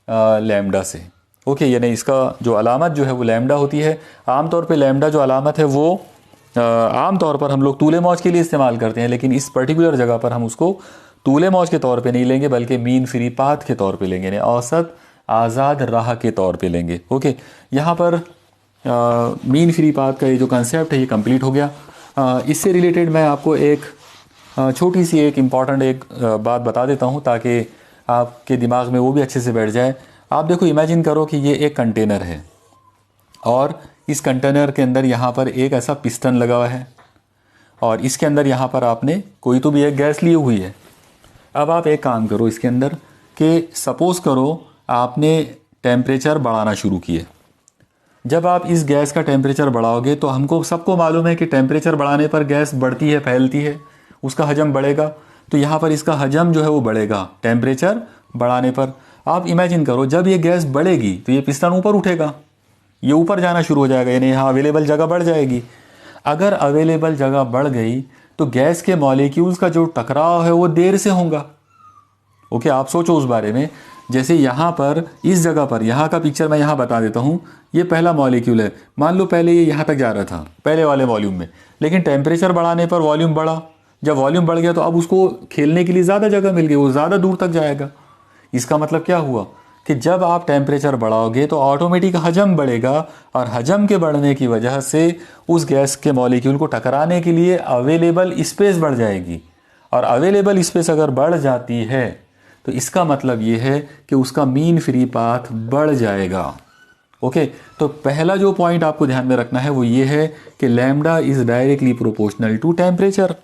लैम्डा से। ओके, यानी इसका जो अलामत जो है वो लैम्डा होती है। आमतौर पे लैम्डा जो अलामत है वो आमतौर पर हम लोग तूले मौज के लिए इस्तेमाल करते हैं, लेकिन इस पर्टिकुलर जगह पर हम उसको तूले मौज के तौर पे नहीं लेंगे बल्कि मीन फ्री पाथ के तौर पे लेंगे, यानी औसत आज़ाद राह के तौर पे लेंगे। ओके, यहाँ पर मीन फ्री पाथ का ये जो कंसेप्ट है ये कंप्लीट हो गया। इससे रिलेटेड मैं आपको एक छोटी सी एक इम्पॉर्टेंट एक बात बता देता हूँ ताकि आपके दिमाग में वो भी अच्छे से बैठ जाए। आप देखो, इमेजिन करो कि ये एक कंटेनर है और इस कंटेनर के अंदर यहाँ पर एक ऐसा पिस्टन लगा हुआ है और इसके अंदर यहाँ पर आपने कोई तो भी एक गैस ली हुई है। अब आप एक काम करो इसके अंदर कि सपोज़ करो आपने टेम्परेचर बढ़ाना शुरू किए। जब आप इस गैस का टेम्परेचर बढ़ाओगे तो हमको सबको मालूम है कि टेम्परेचर बढ़ाने पर गैस बढ़ती है, फैलती है, उसका हजम बढ़ेगा। तो यहाँ पर इसका हजम जो है वो बढ़ेगा टेम्परेचर बढ़ाने पर। आप इमेजिन करो जब ये गैस बढ़ेगी तो ये पिस्टन ऊपर उठेगा, ये ऊपर जाना शुरू हो जाएगा, यानी यहाँ अवेलेबल जगह बढ़ जाएगी। अगर अवेलेबल जगह बढ़ गई तो गैस के मॉलिक्यूल्स का जो टकराव है वो देर से होगा। ओके, आप सोचो उस बारे में। जैसे यहाँ पर इस जगह पर, यहाँ का पिक्चर मैं यहाँ बता देता हूँ। ये पहला मॉलिक्यूल है, मान लो पहले ये यहाँ तक जा रहा था पहले वाले वॉल्यूम में, लेकिन टेम्परेचर बढ़ाने पर वॉल्यूम बढ़ा। जब वॉल्यूम बढ़ गया तो अब उसको खेलने के लिए ज़्यादा जगह मिल गई, वो ज़्यादा दूर तक जाएगा। इसका मतलब क्या हुआ कि जब आप टेम्परेचर बढ़ाओगे तो ऑटोमेटिक हजम बढ़ेगा, और हजम के बढ़ने की वजह से उस गैस के मॉलिक्यूल को टकराने के लिए अवेलेबल स्पेस बढ़ जाएगी। और अवेलेबल स्पेस अगर बढ़ जाती है तो इसका मतलब ये है कि उसका मीन फ्री पाथ बढ़ जाएगा। ओके, तो पहला जो पॉइंट आपको ध्यान में रखना है वो ये है कि lambda is directly proportional to temperature,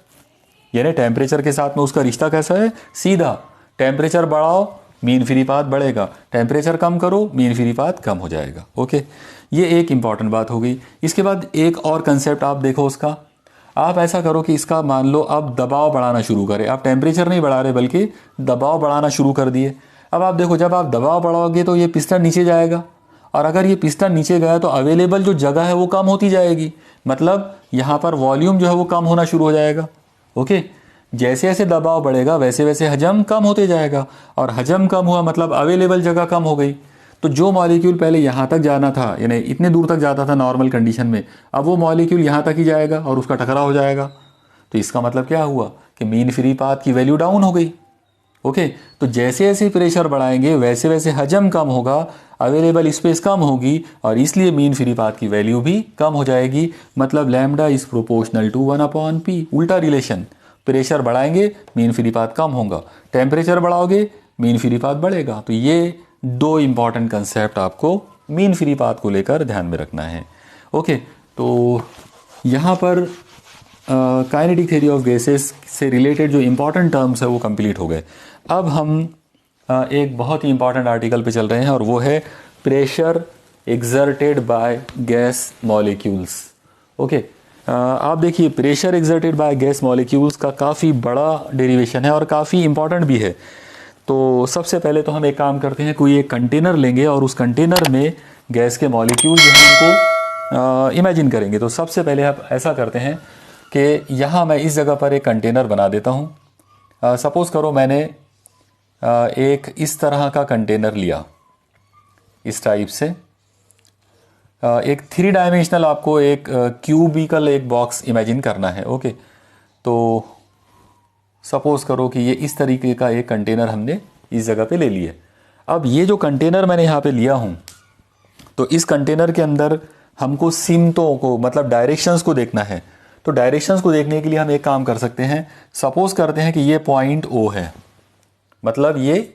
यानी टेम्परेचर के साथ में उसका रिश्ता कैसा है, सीधा। टेम्परेचर बढ़ाओ मीन फ्री पाथ बढ़ेगा, टेम्परेचर कम करो मीन फ्री पाथ कम हो जाएगा। ओके, ये एक इंपॉर्टेंट बात हो गई। इसके बाद एक और कंसेप्ट आप देखो उसका। आप ऐसा करो कि इसका मान लो अब दबाव बढ़ाना शुरू करें। आप टेम्परेचर नहीं बढ़ा रहे बल्कि दबाव बढ़ाना शुरू कर दिए। अब आप देखो जब आप दबाव बढ़ाओगे तो ये पिस्टन नीचे जाएगा, और अगर ये पिस्टन नीचे गया तो अवेलेबल जो जगह है वो कम होती जाएगी, मतलब यहाँ पर वॉल्यूम जो है वो कम होना शुरू हो जाएगा। ओके, जैसे जैसे दबाव बढ़ेगा वैसे वैसे हजम कम होते जाएगा, और हजम कम हुआ मतलब अवेलेबल जगह कम हो गई। तो जो मॉलिक्यूल पहले यहाँ तक जाना था, यानी इतने दूर तक जाता था नॉर्मल कंडीशन में, अब वो मॉलिक्यूल यहाँ तक ही जाएगा और उसका टकराव हो जाएगा। तो इसका मतलब क्या हुआ कि मीन फ्री पाथ की वैल्यू डाउन हो गई। ओके, तो जैसे जैसे प्रेशर बढ़ाएंगे वैसे वैसे हजम कम होगा, अवेलेबल स्पेस कम होगी, और इसलिए मीन फ्री पाथ की वैल्यू भी कम हो जाएगी। मतलब lambda is proportional to 1/p, उल्टा रिलेशन। प्रेशर बढ़ाएंगे मीन फ्री पाथ कम होगा, टेम्परेचर बढ़ाओगे मीन फ्री पाथ बढ़ेगा। तो ये दो इंपॉर्टेंट कंसेप्ट आपको मीन फ्री पाथ को लेकर ध्यान में रखना है। ओके, तो यहाँ पर काइनेटिक थ्योरी ऑफ गैसेस से रिलेटेड जो इंपॉर्टेंट टर्म्स है वो कंप्लीट हो गए। अब हम एक बहुत ही इंपॉर्टेंट आर्टिकल पे चल रहे हैं, और वो है pressure exerted by gas molecules. Okay, आप देखिए pressure exerted by gas molecules का काफ़ी बड़ा डेरिवेशन है और काफ़ी इंपॉर्टेंट भी है। तो सबसे पहले तो हम एक काम करते हैं, कोई एक कंटेनर लेंगे और उस कंटेनर में गैस के मॉलिक्यूल जो हैं उनको इमेजिन करेंगे। तो सबसे पहले आप ऐसा करते हैं कि यहाँ मैं इस जगह पर एक कंटेनर बना देता हूँ। सपोज़ करो मैंने एक इस तरह का कंटेनर लिया, इस टाइप से एक 3 डायमेंशनल आपको एक क्यूबिकल एक बॉक्स इमेजिन करना है। ओके, तो सपोज़ करो कि ये इस तरीके का एक कंटेनर हमने इस जगह पे ले लिया। अब ये जो कंटेनर मैंने यहाँ पे लिया हूँ, तो इस कंटेनर के अंदर हमको सिमतों को, मतलब डायरेक्शंस को देखना है। तो डायरेक्शंस को देखने के लिए हम एक काम कर सकते हैं। सपोज़ करते हैं कि ये पॉइंट O है, मतलब ये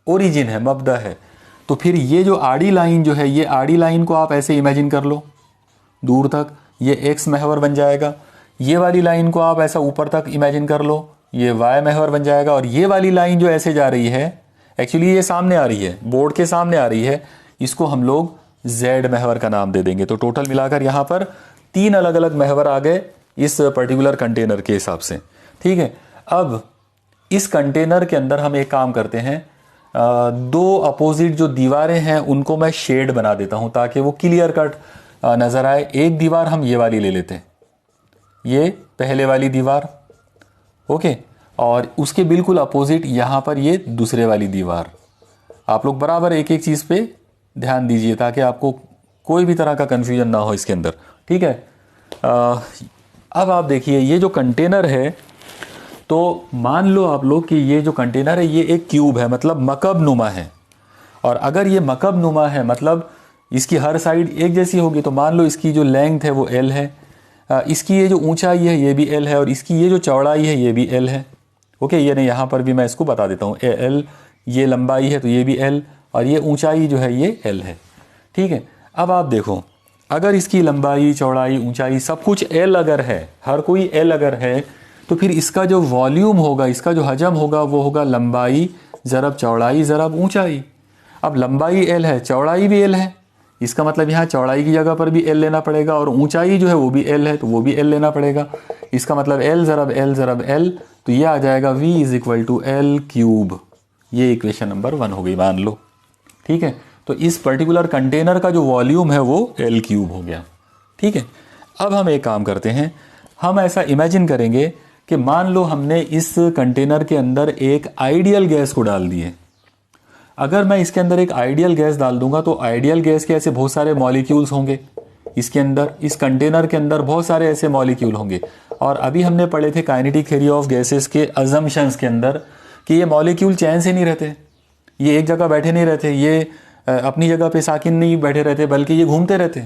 ओरिजिन है, मबदा है। तो फिर ये जो आड़ी लाइन जो है, ये आड़ी लाइन को आप ऐसे इमेजिन कर लो दूर तक, ये X महवर बन जाएगा। ये वाली लाइन को आप ऐसा ऊपर तक इमेजिन कर लो, ये Y महवर बन जाएगा। और ये वाली लाइन जो ऐसे जा रही है, एक्चुअली ये सामने आ रही है, बोर्ड के सामने आ रही है, इसको हम लोग Z महवर का नाम दे देंगे। तो टोटल मिलाकर यहाँ पर 3 अलग अलग महवर आ गए इस पर्टिकुलर कंटेनर के हिसाब से। ठीक है, अब इस कंटेनर के अंदर हम एक काम करते हैं, दो अपोजिट जो दीवारें हैं उनको मैं शेड बना देता हूं ताकि वो क्लियर कट नज़र आए। एक दीवार हम ये वाली ले लेते हैं, ये पहले वाली दीवार, ओके, और उसके बिल्कुल अपोजिट यहाँ पर ये दूसरे वाली दीवार। आप लोग बराबर एक एक चीज़ पे ध्यान दीजिए ताकि आपको कोई भी तरह का कन्फ्यूजन ना हो इसके अंदर, ठीक है। अब आप देखिए ये जो कंटेनर है, तो मान लो आप लोग कि ये जो कंटेनर है ये एक क्यूब है, मतलब मकब नुमा है। और अगर ये मकब नुमा है मतलब इसकी हर साइड एक जैसी होगी, तो मान लो इसकी जो लेंथ है वो एल है, इसकी ये जो ऊंचाई है ये भी एल है, और इसकी ये जो चौड़ाई है ये भी एल है, ओके। ये नहीं, यहाँ पर भी मैं इसको बता देता हूँ, एल ये लंबाई है तो ये भी एल, और ये ऊंचाई जो है ये एल है, ठीक है। अब आप देखो, अगर इसकी लंबाई चौड़ाई ऊंचाई सब कुछ एल अगर है, हर कोई एल अगर है, तो फिर इसका जो वॉल्यूम होगा, इसका जो हजम होगा वो होगा लंबाई ज़रब चौड़ाई ज़रब ऊंचाई। अब लंबाई एल है, चौड़ाई भी एल है, इसका मतलब यहाँ चौड़ाई की जगह पर भी एल लेना पड़ेगा, और ऊंचाई जो है वो भी एल है तो वो भी एल लेना पड़ेगा। इसका मतलब एल ज़रब एल ज़रब एल, तो ये आ जाएगा v = एल क्यूब। ये इक्वेशन नंबर 1 हो गई, मान लो, ठीक है। तो इस पर्टिकुलर कंटेनर का जो वॉल्यूम है वो एल क्यूब हो गया, ठीक है। अब हम एक काम करते हैं, हम ऐसा इमेजिन करेंगे कि मान लो हमने इस कंटेनर के अंदर एक आइडियल गैस को डाल दिए। अगर मैं इसके अंदर एक आइडियल गैस डाल दूंगा तो आइडियल गैस के ऐसे बहुत सारे मॉलिक्यूल्स होंगे इसके अंदर, इस कंटेनर के अंदर बहुत सारे ऐसे मॉलिक्यूल होंगे। और अभी हमने पढ़े थे काइनेटिक थ्योरी ऑफ गैसेस के अजम्पशंस के अंदर कि ये मॉलिक्यूल चैन से नहीं रहते, ये एक जगह बैठे नहीं रहते, ये अपनी जगह पे साकिन नहीं बैठे रहते, बल्कि ये घूमते रहते,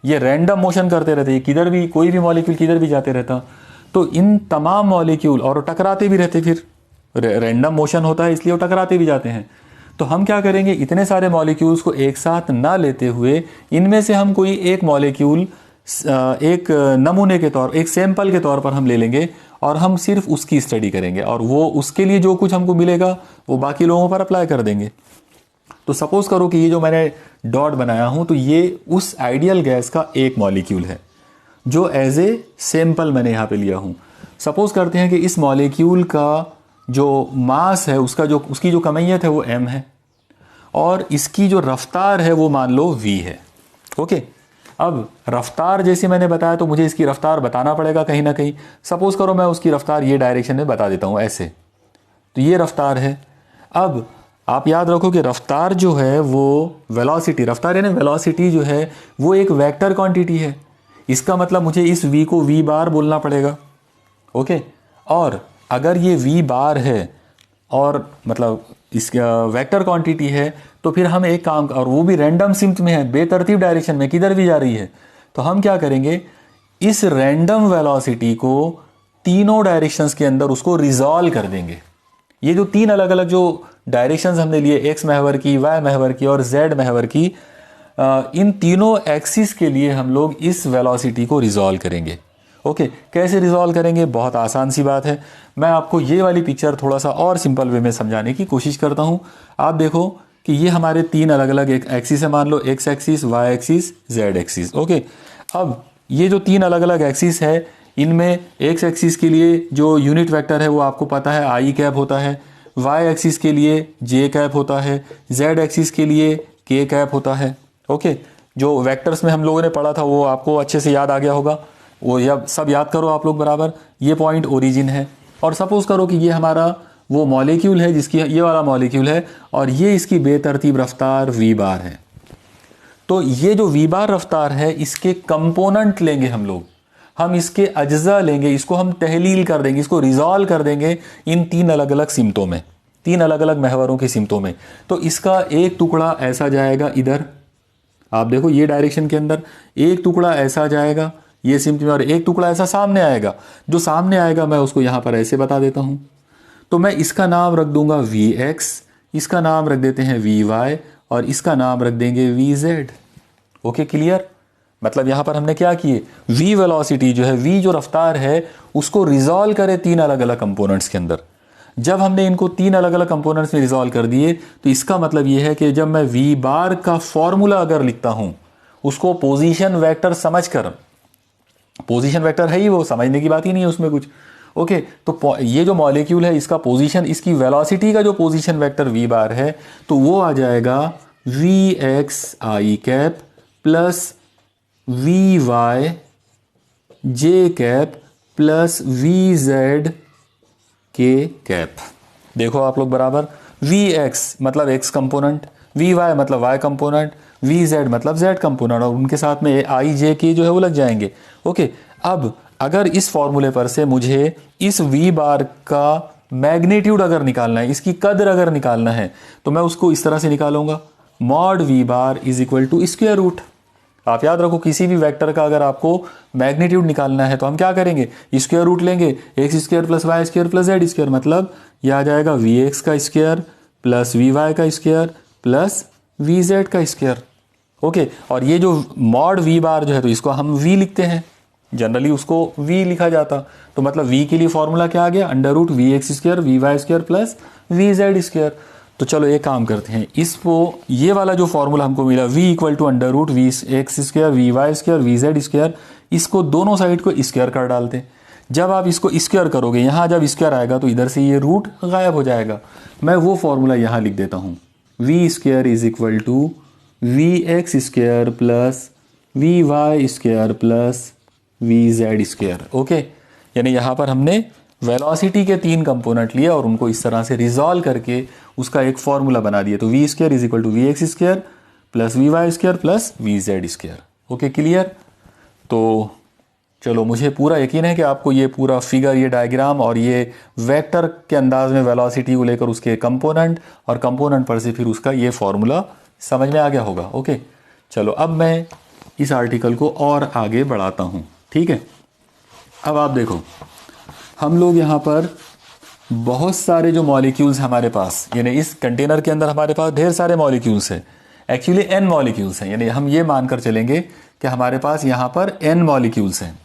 ये रैंडम मोशन करते रहते, ये किधर भी, कोई भी मॉलिक्यूल किधर भी जाते रहता। तो इन तमाम मॉलिक्यूल, और टकराते भी रहते, फिर रैंडम मोशन होता है इसलिए वो टकराते भी जाते हैं। तो हम क्या करेंगे, इतने सारे मॉलिक्यूल्स को एक साथ ना लेते हुए इनमें से हम कोई एक मॉलिक्यूल एक नमूने के तौर, एक सैंपल के तौर पर हम ले लेंगे और हम सिर्फ उसकी स्टडी करेंगे, और वो उसके लिए जो कुछ हमको मिलेगा वो बाकी लोगों पर अप्लाई कर देंगे। तो सपोज करो कि ये जो मैंने डॉट बनाया हूं, तो ये उस आइडियल गैस का एक मॉलिक्यूल है जो एज ए सैंपल मैंने यहाँ पे लिया हूँ। सपोज करते हैं कि इस मॉलिक्यूल का जो मास है, उसकी जो कमियत है वो m है, और इसकी जो रफ्तार है वो मान लो v है, ओके। अब रफ्तार जैसे मैंने बताया तो मुझे इसकी रफ्तार बताना पड़ेगा कहीं ना कहीं। सपोज करो मैं उसकी रफ्तार ये डायरेक्शन में बता देता हूँ ऐसे, तो ये रफ्तार है। अब आप याद रखो कि रफ्तार जो है वो वेलोसिटी, रफ्तार है ना, वेलोसिटी जो है वो एक वेक्टर क्वांटिटी है। इसका मतलब मुझे इस v को v बार बोलना पड़ेगा, ओके। और अगर ये v बार है और मतलब इसका वेक्टर क्वांटिटी है, तो फिर हम एक काम, और वो भी रैंडम सिम्त में है, बेतरतीब डायरेक्शन में, किधर भी जा रही है, तो हम क्या करेंगे, इस रैंडम वेलोसिटी को तीनों डायरेक्शंस के अंदर उसको रिजॉल्व कर देंगे। ये जो तीन अलग अलग जो डायरेक्शंस हमने लिए, x महवर की, y महवर की और z महवर की, इन तीनों एक्सिस के लिए हम लोग इस वेलोसिटी को रिजॉल्व करेंगे, ओके। कैसे रिजॉल्व करेंगे, बहुत आसान सी बात है। मैं आपको ये वाली पिक्चर थोड़ा सा और सिंपल वे में समझाने की कोशिश करता हूँ। आप देखो कि ये हमारे तीन अलग अलग एक एक्सिस है, मान लो x axis, y axis, z axis, okay. अब ये जो तीन अलग अलग एक्सिस है, इनमें x एक्सिस के लिए जो यूनिट वेक्टर है वो आपको पता है i कैप होता है, y एक्सिस के लिए j कैप होता है, z एक्सिस के लिए k कैप होता है, ओके। जो वेक्टर्स में हम लोगों ने पढ़ा था वो आपको अच्छे से याद आ गया होगा, वो सब याद करो आप लोग बराबर। ये पॉइंट ओरिजिन है, और सपोज करो कि ये हमारा वो मॉलिक्यूल है जिसकी ये वाला मॉलिक्यूल है, और ये इसकी बेतरतीब रफ्तार v बार है। तो ये जो v बार रफ्तार है, इसके कंपोनेंट लेंगे हम लोग, हम इसके अज्जा लेंगे, इसको हम तहलील कर देंगे, इसको रिजॉल्व कर देंगे इन तीन अलग अलग सिमतों में, तीन अलग अलग महवरों की सिमतों में। तो इसका एक टुकड़ा ऐसा जाएगा इधर, आप देखो ये डायरेक्शन के अंदर, एक टुकड़ा ऐसा जाएगा ये सिमत में, और एक टुकड़ा ऐसा सामने आएगा। जो सामने आएगा मैं उसको यहाँ पर ऐसे बता देता हूँ, तो मैं इसका नाम रख दूंगा Vx, इसका नाम रख देते हैं Vy, और इसका नाम रख देंगे Vz, ओके। क्लियर, मतलब यहाँ पर हमने क्या किए, v वेलोसिटी जो है, v जो रफ्तार है, उसको रिजॉल्व करे तीन अलग अलग कंपोनेंट्स के अंदर। जब हमने इनको तीन अलग अलग कंपोनेंट्स में रिजॉल्व कर दिए, तो इसका मतलब ये है कि जब मैं v बार का फॉर्मूला अगर लिखता हूँ, उसको पोजीशन वेक्टर समझकर, पोजीशन वेक्टर है ही वो, समझने की बात ही नहीं है उसमें कुछ, ओके, तो ये जो मॉलिक्यूल है इसका पोजीशन, इसकी वेलोसिटी का जो पोजीशन वेक्टर v बार है तो वो आ जाएगा vxi प्लस vy जे कैप प्लस vz के कैप। देखो आप लोग बराबर, vx मतलब x कंपोनेंट, vy मतलब y कंपोनेंट, vz मतलब z कंपोनेंट, और उनके साथ में i j k जो है वो लग जाएंगे। ओके, अब अगर इस फॉर्मूले पर से मुझे इस v बार का मैग्नीट्यूड अगर निकालना है, इसकी कदर अगर निकालना है, तो मैं उसको इस तरह से निकालूंगा, mod v bar is equal to square root. आप याद रखो, किसी भी वेक्टर का अगर आपको मैग्नीट्यूड निकालना है तो हम क्या करेंगे, स्क्वायर रूट लेंगे, x square plus y square plus z square, मतलब यह आ जाएगा वी एक्स का स्क्वायर प्लस वी वाई का स्क्वायर प्लस वी जेड का स्क्वायर। ओके, और ये जो मॉड वी बार जो है तो इसको हम वी लिखते हैं, जनरली उसको वी लिखा जाता, तो मतलब वी के लिए फॉर्मूला क्या आ गया, under root v x square v y square plus v z square. तो चलो एक काम करते हैं, इसको ये वाला जो फॉर्मूला हमको मिला v equal to under root v x square v y square v z square, इसको दोनों साइड को स्क्वायर कर डालते हैं। जब आप इसको स्क्वायर करोगे, यहाँ जब स्क्वायर आएगा तो इधर से ये रूट गायब हो जाएगा। मैं वो फॉर्मूला यहाँ लिख देता हूँ, v square is equal to v x square plus v y square plus v z square. Okay, यानी यहाँ पर हमने वेलोसिटी के 3 कंपोनेंट लिए और उनको इस तरह से रिजॉल्व करके उसका एक फॉर्मूला बना दिया। तो v square is equal to v x square plus v y square plus v z square. Okay, clear. तो चलो, मुझे पूरा यकीन है कि आपको ये पूरा फिगर, ये डायग्राम और ये वेक्टर के अंदाज में वेलोसिटी को लेकर उसके कंपोनेंट और कंपोनेंट पर से फिर उसका ये फॉर्मूला समझ में आ गया होगा। ओके, चलो अब मैं इस आर्टिकल को और आगे बढ़ाता हूँ। ठीक है, अब आप देखो, हम लोग यहाँ पर बहुत सारे जो मॉलिक्यूल्स हमारे पास, यानी इस कंटेनर के अंदर हमारे पास ढेर सारे मॉलिक्यूल्स हैं, एक्चुअली n मॉलिक्यूल्स हैं, यानी हम ये मानकर चलेंगे कि हमारे पास यहाँ पर n मॉलिक्यूल्स हैं।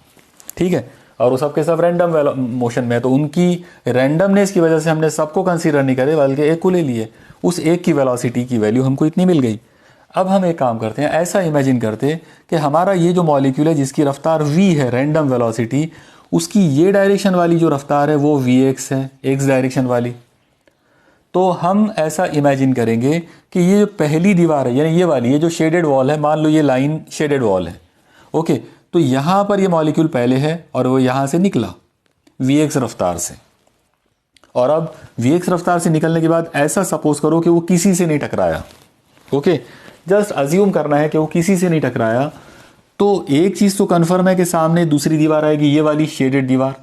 ठीक है, और वो सब के सब रैंडम मोशन में है, तो उनकी रैंडमनेस की वजह से हमने सबको कंसीडर नहीं करे बल्कि एक को ले लिए, उस एक की वेलोसिटी की वैल्यू हमको इतनी मिल गई। अब हम एक काम करते हैं, ऐसा इमेजिन करते कि हमारा ये जो मॉलिक्यूल है जिसकी रफ्तार v है, रैंडम वेलोसिटी, उसकी ये डायरेक्शन वाली जो रफ्तार है वो vx है, x डायरेक्शन वाली। तो हम ऐसा इमेजिन करेंगे कि ये जो पहली दीवार है, यानी ये वाली, ये जो शेडेड वॉल है, मान लो ये लाइन शेडेड वॉल है। ओके, तो यहाँ पर ये मॉलिक्यूल पहले है और वो यहाँ से निकला vx रफ्तार से, और अब vx रफ्तार से निकलने के बाद ऐसा सपोज करो कि वो किसी से नहीं टकराया। ओके, जस्ट अज्यूम करना है कि वो किसी से नहीं टकराया, तो एक चीज़ तो कन्फर्म है कि सामने दूसरी दीवार आएगी, ये वाली शेडेड दीवार।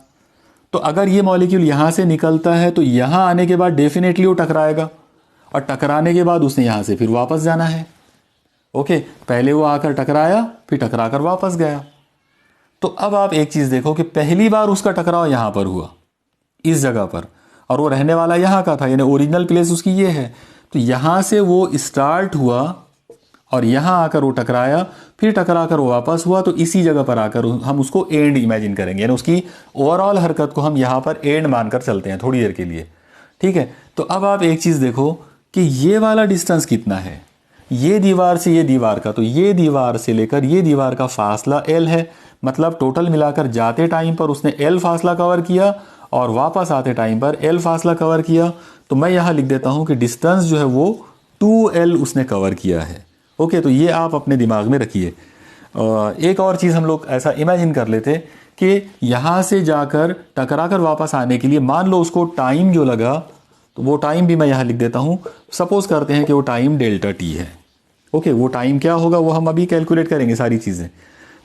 तो अगर ये मॉलिक्यूल यहाँ से निकलता है तो यहाँ आने के बाद डेफिनेटली वो टकराएगा, और टकराने के बाद उसने यहाँ से फिर वापस जाना है। ओके, पहले वो आकर टकराया, फिर टकरा कर वापस गया। तो अब आप एक चीज़ देखो कि पहली बार उसका टकराव यहाँ पर हुआ, इस जगह पर, और वो रहने वाला यहाँ का था, यानी ओरिजिनल प्लेस उसकी ये है। तो यहाँ से वो स्टार्ट हुआ और यहाँ आकर वो टकराया, फिर टकरा कर वो वापस हुआ, तो इसी जगह पर आकर हम उसको एंड इमेजिन करेंगे, यानी उसकी ओवरऑल हरकत को हम यहाँ पर एंड मानकर चलते हैं थोड़ी देर के लिए। ठीक है, तो अब आप एक चीज़ देखो कि ये वाला डिस्टेंस कितना है, ये दीवार से ये दीवार का, तो ये दीवार से लेकर ये दीवार का फासला l है, मतलब टोटल मिलाकर जाते टाइम पर उसने l फासला कवर किया और वापस आते टाइम पर l फासला कवर किया। तो मैं यहाँ लिख देता हूँ कि डिस्टेंस जो है वो 2l उसने कवर किया है। ओके, तो ये आप अपने दिमाग में रखिए। एक और चीज़ हम लोग ऐसा इमेजिन कर लेते कि यहाँ से जाकर टकरा कर वापस आने के लिए मान लो उसको टाइम जो लगा, तो वो टाइम भी मैं यहाँ लिख देता हूँ। सपोज करते हैं कि वो टाइम डेल्टा टी है। ओके, वो टाइम क्या होगा वो हम अभी कैलकुलेट करेंगे सारी चीज़ें।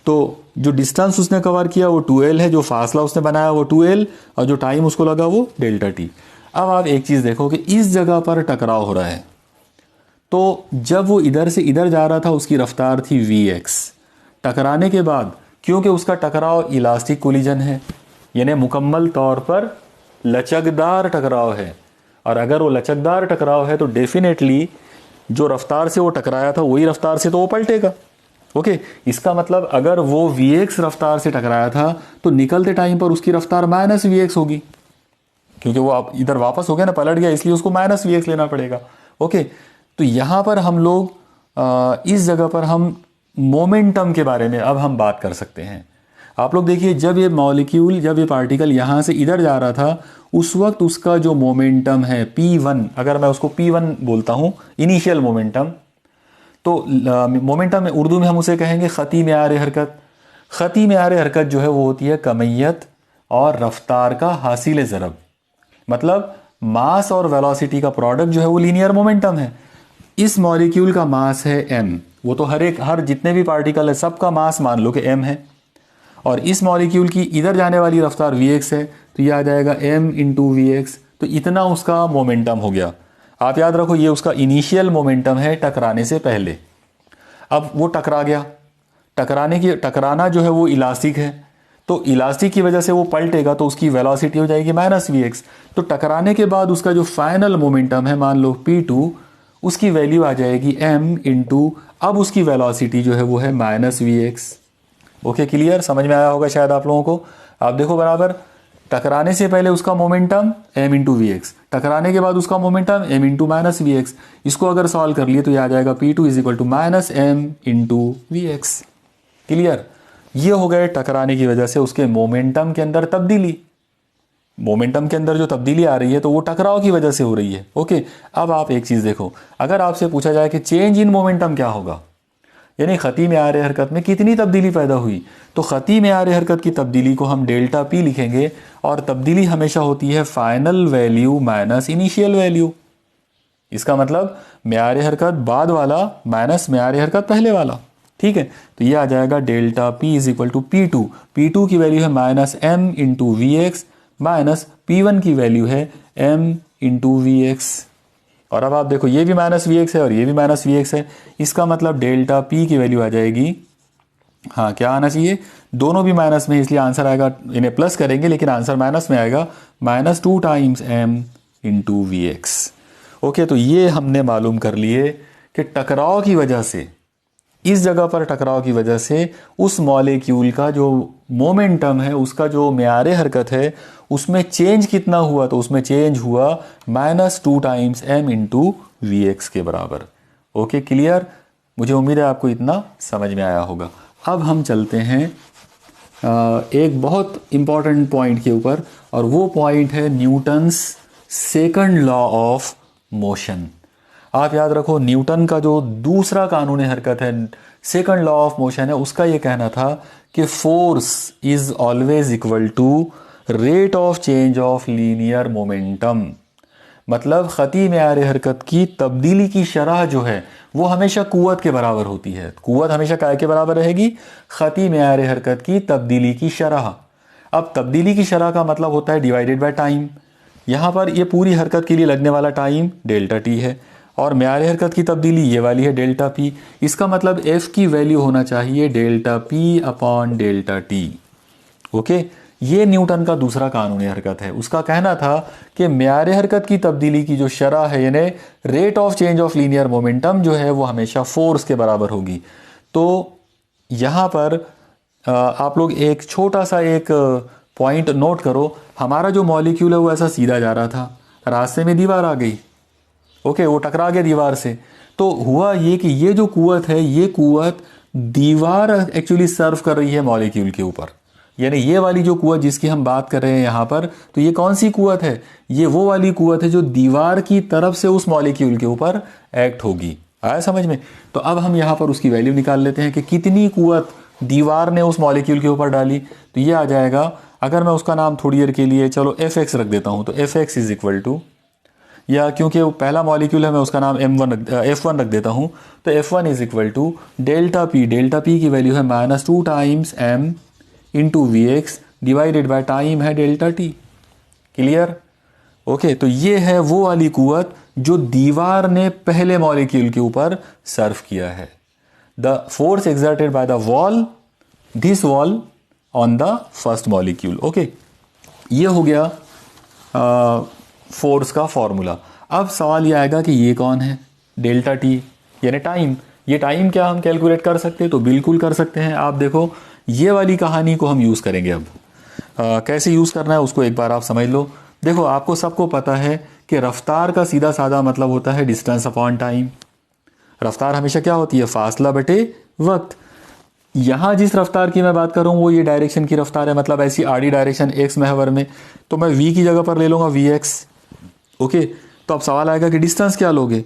तो जो डिस्टेंस उसने कवर किया वो 2l है, जो फासला उसने बनाया वो 2l, और जो टाइम उसको लगा वो डेल्टा टी। अब आप एक चीज़ देखो कि इस जगह पर टकराव हो रहा है, तो जब वो इधर से इधर जा रहा था उसकी रफ्तार थी vx। टकराने के बाद क्योंकि उसका टकराव इलास्टिक कोलिजन है, यानी मुकम्मल तौर पर लचकदार टकराव है, और अगर वो लचकदार टकराव है तो डेफिनेटली जो रफ्तार से वो टकराया था वही रफ्तार से तो वो पलटेगा। ओके, इसका मतलब अगर वो vx रफ्तार से टकराया था तो निकलते टाइम पर उसकी रफ्तार माइनस vx होगी, क्योंकि वो आप इधर वापस हो गया ना, पलट गया, इसलिए उसको माइनस vx लेना पड़ेगा। ओके, तो यहाँ पर हम लोग इस जगह पर हम मोमेंटम के बारे में अब हम बात कर सकते हैं। आप लोग देखिए, जब ये मॉलिक्यूल, जब ये पार्टिकल यहाँ से इधर जा रहा था, उस वक्त उसका जो मोमेंटम है P1, अगर मैं उसको P1 बोलता हूँ इनिशियल मोमेंटम, तो मोमेंटम में उर्दू में हम उसे कहेंगे ख़ती मेयार हरकत। ख़ती मेयार हरकत जो है वो होती है कमियत और रफ्तार का हासिल ज़रब, मतलब मास और वेलोसिटी का प्रोडक्ट जो है वो लीनियर मोमेंटम है। इस मॉलिक्यूल का मास है m, वो तो हर जितने भी पार्टिकल है सबका मास मान लो कि m है, और इस मॉलिक्यूल की इधर जाने वाली रफ्तार vx है, तो ये आ जाएगा m इंटू वी एक्स। तो इतना उसका मोमेंटम हो गया। आप याद रखो ये उसका इनिशियल मोमेंटम है टकराने से पहले। अब वो टकरा गया, टकराना जो है वो इलास्टिक है, तो इलास्टिक की वजह से वो पलटेगा, तो उसकी वेलोसिटी हो जाएगी माइनस वी एक्स। तो टकराने के बाद उसका जो फाइनल मोमेंटम है मान लो P2, उसकी वैल्यू आ जाएगी m इंटू, अब उसकी वेलोसिटी जो है वो है minus v x. Okay, clear, समझ में आया होगा शायद आप लोगों को। आप देखो बराबर, टकराने से पहले उसका momentum m into v x, टकराने के बाद उसका momentum m into minus v x. इसको अगर सॉल्व कर लिए तो यह आ जाएगा P2 is equal to minus m into v x. Clear, ये हो गए टकराने की वजह से उसके मोमेंटम के अंदर तब्दीली। मोमेंटम के अंदर जो तब्दीली आ रही है तो वो टकराव की वजह से हो रही है। ओके, अब आप एक चीज़ देखो, अगर आपसे पूछा जाए कि चेंज इन मोमेंटम क्या होगा, यानी ख़ती मेयार हरकत में कितनी तब्दीली पैदा हुई, तो ख़ती मेयार हरकत की तब्दीली को हम डेल्टा पी लिखेंगे, और तब्दीली हमेशा होती है final value minus initial value. इसका मतलब मेयार हरकत बाद वाला माइनस मेयार हरकत पहले वाला। ठीक है, तो ये आ जाएगा delta p is equal to P2। P2 की वैल्यू है minus m into v x, minus P1 की वैल्यू है m इंटू वी एक्स। और अब आप देखो ये भी माइनस वी एक्स है और ये भी माइनस वी एक्स है, इसका मतलब डेल्टा पी की वैल्यू आ जाएगी, हाँ क्या आना चाहिए, दोनों भी माइनस में, इसलिए आंसर आएगा, इन्हें प्लस करेंगे लेकिन आंसर माइनस में आएगा, minus 2 times m into v x. Okay, तो ये हमने मालूम कर लिए कि टकराव की वजह से, इस जगह पर टकराव की वजह से उस मॉलिक्यूल का जो मोमेंटम है, उसका जो मेयार हरकत है, उसमें चेंज कितना हुआ, तो उसमें चेंज हुआ minus 2 times m into v x के बराबर। ओके, क्लियर, मुझे उम्मीद है आपको इतना समझ में आया होगा। अब हम चलते हैं एक बहुत इंपॉर्टेंट पॉइंट के ऊपर, और वो पॉइंट है Newton's second law of motion. आप याद रखो, न्यूटन का जो दूसरा कानून हरकत है, सेकंड लॉ ऑफ मोशन है, उसका ये कहना था कि force is always equal to rate of change of linear momentum. मतलब ख़ती मेयार हरकत की तब्दीली की शरह जो है वो हमेशा कुव्वत के बराबर होती है। कुव्वत हमेशा काय के बराबर रहेगी, ख़ती मेयार हरकत की तब्दीली की शरह। अब तब्दीली की शरह का मतलब होता है डिवाइडेड बाय टाइम। यहाँ पर ये पूरी हरकत के लिए लगने वाला टाइम डेल्टा टी है, और मेयार हरकत की तब्दीली ये वाली है डेल्टा पी। इसका मतलब एफ की वैल्यू होना चाहिए delta P upon delta T. Okay, ये न्यूटन का दूसरा कानून हरकत है। उसका कहना था कि मेयार हरकत की तब्दीली की जो शरह है, यानी rate of change of linear momentum जो है वो हमेशा फोर्स के बराबर होगी। तो यहाँ पर आप लोग एक छोटा सा एक पॉइंट नोट करो, हमारा जो मॉलिक्यूल है वो ऐसा सीधा जा रहा था, रास्ते में दीवार आ गई। ओके, वो टकरा गया दीवार से, तो हुआ ये कि ये जो कुव्वत है, ये कुव्वत दीवार एक्चुअली सर्व कर रही है मॉलिक्यूल के ऊपर। यानी ये वाली जो कुव्वत जिसकी हम बात कर रहे हैं यहाँ पर, तो ये कौन सी कुव्वत है, ये वो वाली कुव्वत है जो दीवार की तरफ से उस मॉलिक्यूल के ऊपर एक्ट होगी। आया समझ में? तो अब हम यहाँ पर उसकी वैल्यू निकाल लेते हैं कि कितनी कुव्वत दीवार ने उस मॉलिक्यूल के ऊपर डाली। तो ये आ जाएगा, अगर मैं उसका नाम थोड़ी देर के लिए चलो एफ एक्स रख देता हूँ, तो f x is equal to, या क्योंकि वो पहला मॉलिक्यूल है मैं उसका नाम F1 रख देता हूँ, तो F1 is equal to delta p की वैल्यू है minus 2 times m into v x divided by time है डेल्टा टी। क्लियर? ओके, तो ये है वो वाली कुव्वत जो दीवार ने पहले मॉलिक्यूल के ऊपर सर्व किया है। The force exerted by the wall, this wall on the first molecule. Okay, ये हो गया फोर्स का फॉर्मूला। अब सवाल ये आएगा कि ये कौन है, डेल्टा टी यानी टाइम। ये टाइम क्या हम कैलकुलेट कर सकते हैं? तो बिल्कुल कर सकते हैं। आप देखो, ये वाली कहानी को हम यूज़ करेंगे। अब कैसे यूज़ करना है उसको एक बार आप समझ लो। देखो, आपको सबको पता है कि रफ्तार का सीधा साधा मतलब होता है डिस्टेंस अपॉन टाइम। रफ्तार हमेशा क्या होती है, फासला बटे वक्त। यहाँ जिस रफ्तार की मैं बात कर रहा हूँ वो ये डायरेक्शन की रफ्तार है, मतलब ऐसी आड़ी डायरेक्शन x महवर में, तो मैं v की जगह पर ले लूँगा vx। ओके, तो अब सवाल आएगा कि डिस्टेंस क्या लोगे।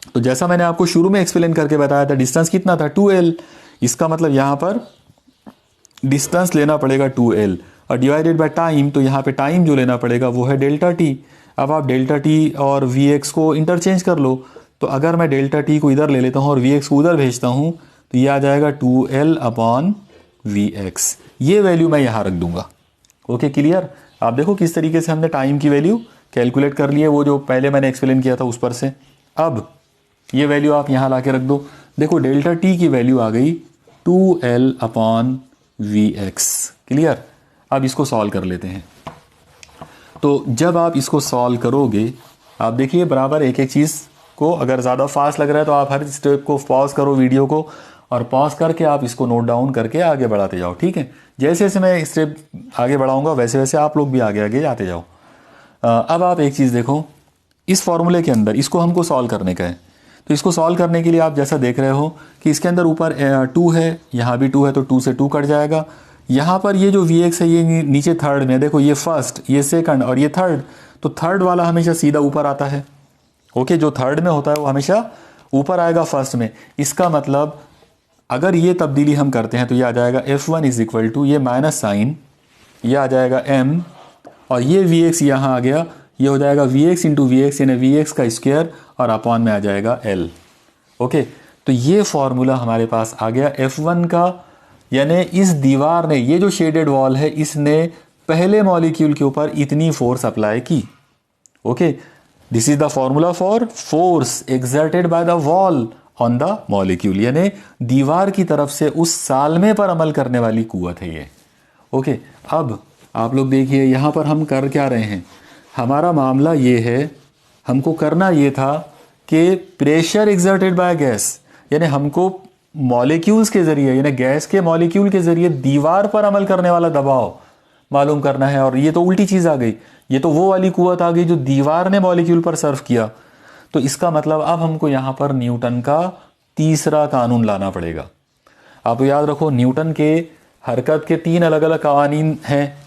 तो जैसा मैंने आपको शुरू में एक्सप्लेन करके बताया था, डिस्टेंस कितना था 2l। इसका मतलब यहाँ पर डिस्टेंस लेना पड़ेगा 2l और डिवाइडेड बाय टाइम, तो यहाँ पे टाइम जो लेना पड़ेगा वो है डेल्टा टी। अब आप डेल्टा टी और vx को इंटरचेंज कर लो, तो अगर मैं डेल्टा टी को इधर ले लेता हूँ और vx को उधर भेजता हूँ तो ये आ जाएगा 2l अपॉन vx। ये वैल्यू मैं यहाँ रख दूंगा। Okay clear. आप देखो किस तरीके से हमने टाइम की वैल्यू कैलकुलेट कर ली है, वो जो पहले मैंने एक्सप्लेन किया था उस पर से। अब ये वैल्यू आप यहाँ ला के रख दो। देखो डेल्टा टी की वैल्यू आ गई 2l अपॉन vx। क्लियर। अब इसको सॉल्व कर लेते हैं। तो जब आप इसको सॉल्व करोगे, आप देखिए बराबर एक एक चीज़ को, अगर ज़्यादा फास्ट लग रहा है तो आप हर स्टेप को पॉज करो वीडियो को, और पॉज करके आप इसको नोट डाउन करके आगे बढ़ाते जाओ। ठीक है, जैसे जैसे मैं स्टेप आगे बढ़ाऊंगा वैसे वैसे आप लोग भी आगे आगे जाते जाओ। अब आप एक चीज़ देखो, इस फॉर्मूले के अंदर इसको हमको सॉल्व करने का है। तो इसको सॉल्व करने के लिए आप जैसा देख रहे हो कि इसके अंदर ऊपर 2 है, यहाँ भी 2 है, तो 2 से 2 कट जाएगा। यहाँ पर ये जो vx है ये नीचे थर्ड में, देखो ये फर्स्ट, ये सेकंड और ये थर्ड, तो थर्ड वाला हमेशा सीधा ऊपर आता है। ओके, जो थर्ड में होता है वो हमेशा ऊपर आएगा फर्स्ट में। इसका मतलब अगर ये तब्दीली हम करते हैं तो ये आ जाएगा f1 इज इक्वल टू, ये माइनस साइन, ये आ जाएगा m, और ये vx यहाँ आ गया, ये हो जाएगा vx इंटू vx यानी vx का स्क्वायर, और अपॉन में आ जाएगा l। ओके, तो ये फॉर्मूला हमारे पास आ गया f1 का, यानी इस दीवार ने, ये जो शेडेड वॉल है, इसने पहले मॉलिक्यूल के ऊपर इतनी फोर्स अप्लाई की। Okay, this is the formula for force exerted by the wall on the molecule, यानी दीवार की तरफ से उस सालमे पर अमल करने वाली कुव्वत है ये। ओके, अब आप लोग देखिए यहाँ पर हम कर क्या रहे हैं। हमारा मामला ये है, हमको करना ये था कि प्रेशर एक्सर्टेड बाय गैस, यानी हमको मॉलिक्यूल्स के जरिए, यानी गैस के मॉलिक्यूल के जरिए दीवार पर अमल करने वाला दबाव मालूम करना है। और ये तो उल्टी चीज़ आ गई, ये तो वो वाली कुव्वत आ गई जो दीवार ने मॉलिक्यूल पर सर्व किया। तो इसका मतलब अब हमको यहाँ पर न्यूटन का तीसरा कानून लाना पड़ेगा। आप याद रखो, न्यूटन के हरकत के 3 अलग अलग कानून हैं।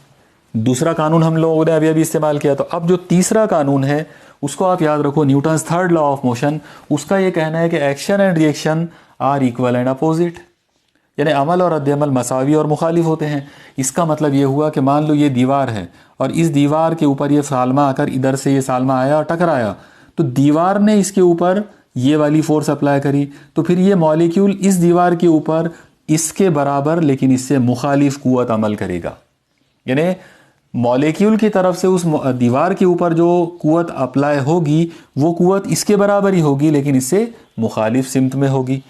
दूसरा कानून हम लोगों ने अभी अभी इस्तेमाल किया, तो अब जो तीसरा कानून है उसको आप याद रखो, Newton's third law of motion. उसका ये कहना है कि action and reaction are equal and opposite, यानी अमल और रद्द-ए-अमल मसावी और मुखालिफ होते हैं। इसका मतलब ये हुआ कि मान लो ये दीवार है और इस दीवार के ऊपर ये सालमा आकर इधर से ये सालमा आया और टकराया, तो दीवार ने इसके ऊपर ये वाली फोर्स अप्लाई करी, तो फिर ये मॉलिक्यूल इस दीवार के ऊपर इसके बराबर लेकिन इससे मुखालिफ कुव्वत अमल करेगा। यानी मॉलिक्यूल की तरफ से उस दीवार के ऊपर जो कुव्वत अप्लाई होगी वो कुव्वत इसके बराबर ही होगी लेकिन इससे मुखालिफ सिमत में होगी।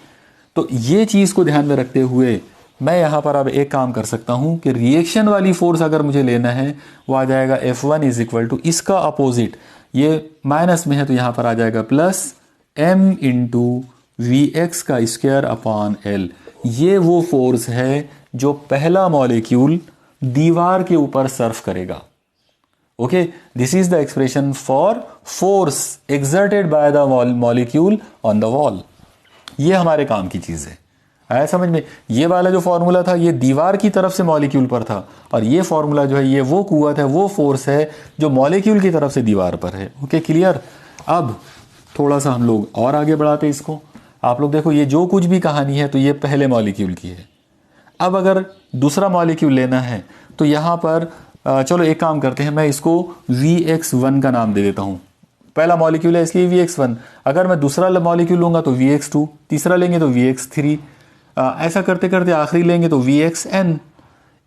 तो ये चीज़ को ध्यान में रखते हुए मैं यहाँ पर अब एक काम कर सकता हूँ कि रिएक्शन वाली फोर्स अगर मुझे लेना है वो आ जाएगा F1 इज इक्वल टू, इसका अपोजिट, ये माइनस में है तो यहाँ पर आ जाएगा प्लस m इंटू vx का स्क्वायर अपॉन l। ये वो फोर्स है जो पहला मॉलिक्यूल दीवार के ऊपर सर्व करेगा। Okay, this is the expression for force exerted by the molecule on the wall. ये हमारे काम की चीज़ है, आया समझ में। ये वाला जो फॉर्मूला था ये दीवार की तरफ से मॉलिक्यूल पर था, और ये फॉर्मूला जो है ये वो कुव्वत है, वो फोर्स है जो मॉलिक्यूल की तरफ से दीवार पर है। Okay clear. अब थोड़ा सा हम लोग और आगे बढ़ाते इसको। आप लोग देखो, ये जो कुछ भी कहानी है तो ये पहले मॉलिक्यूल की है। अब अगर दूसरा मॉलिक्यूल लेना है तो यहाँ पर चलो एक काम करते हैं, मैं इसको Vx1 का नाम दे देता हूँ। पहला मॉलिक्यूल है इसलिए Vx1। अगर मैं दूसरा मॉलिक्यूल लूँगा तो Vx2, तीसरा लेंगे तो Vx3, ऐसा करते करते आखिरी लेंगे तो Vxn।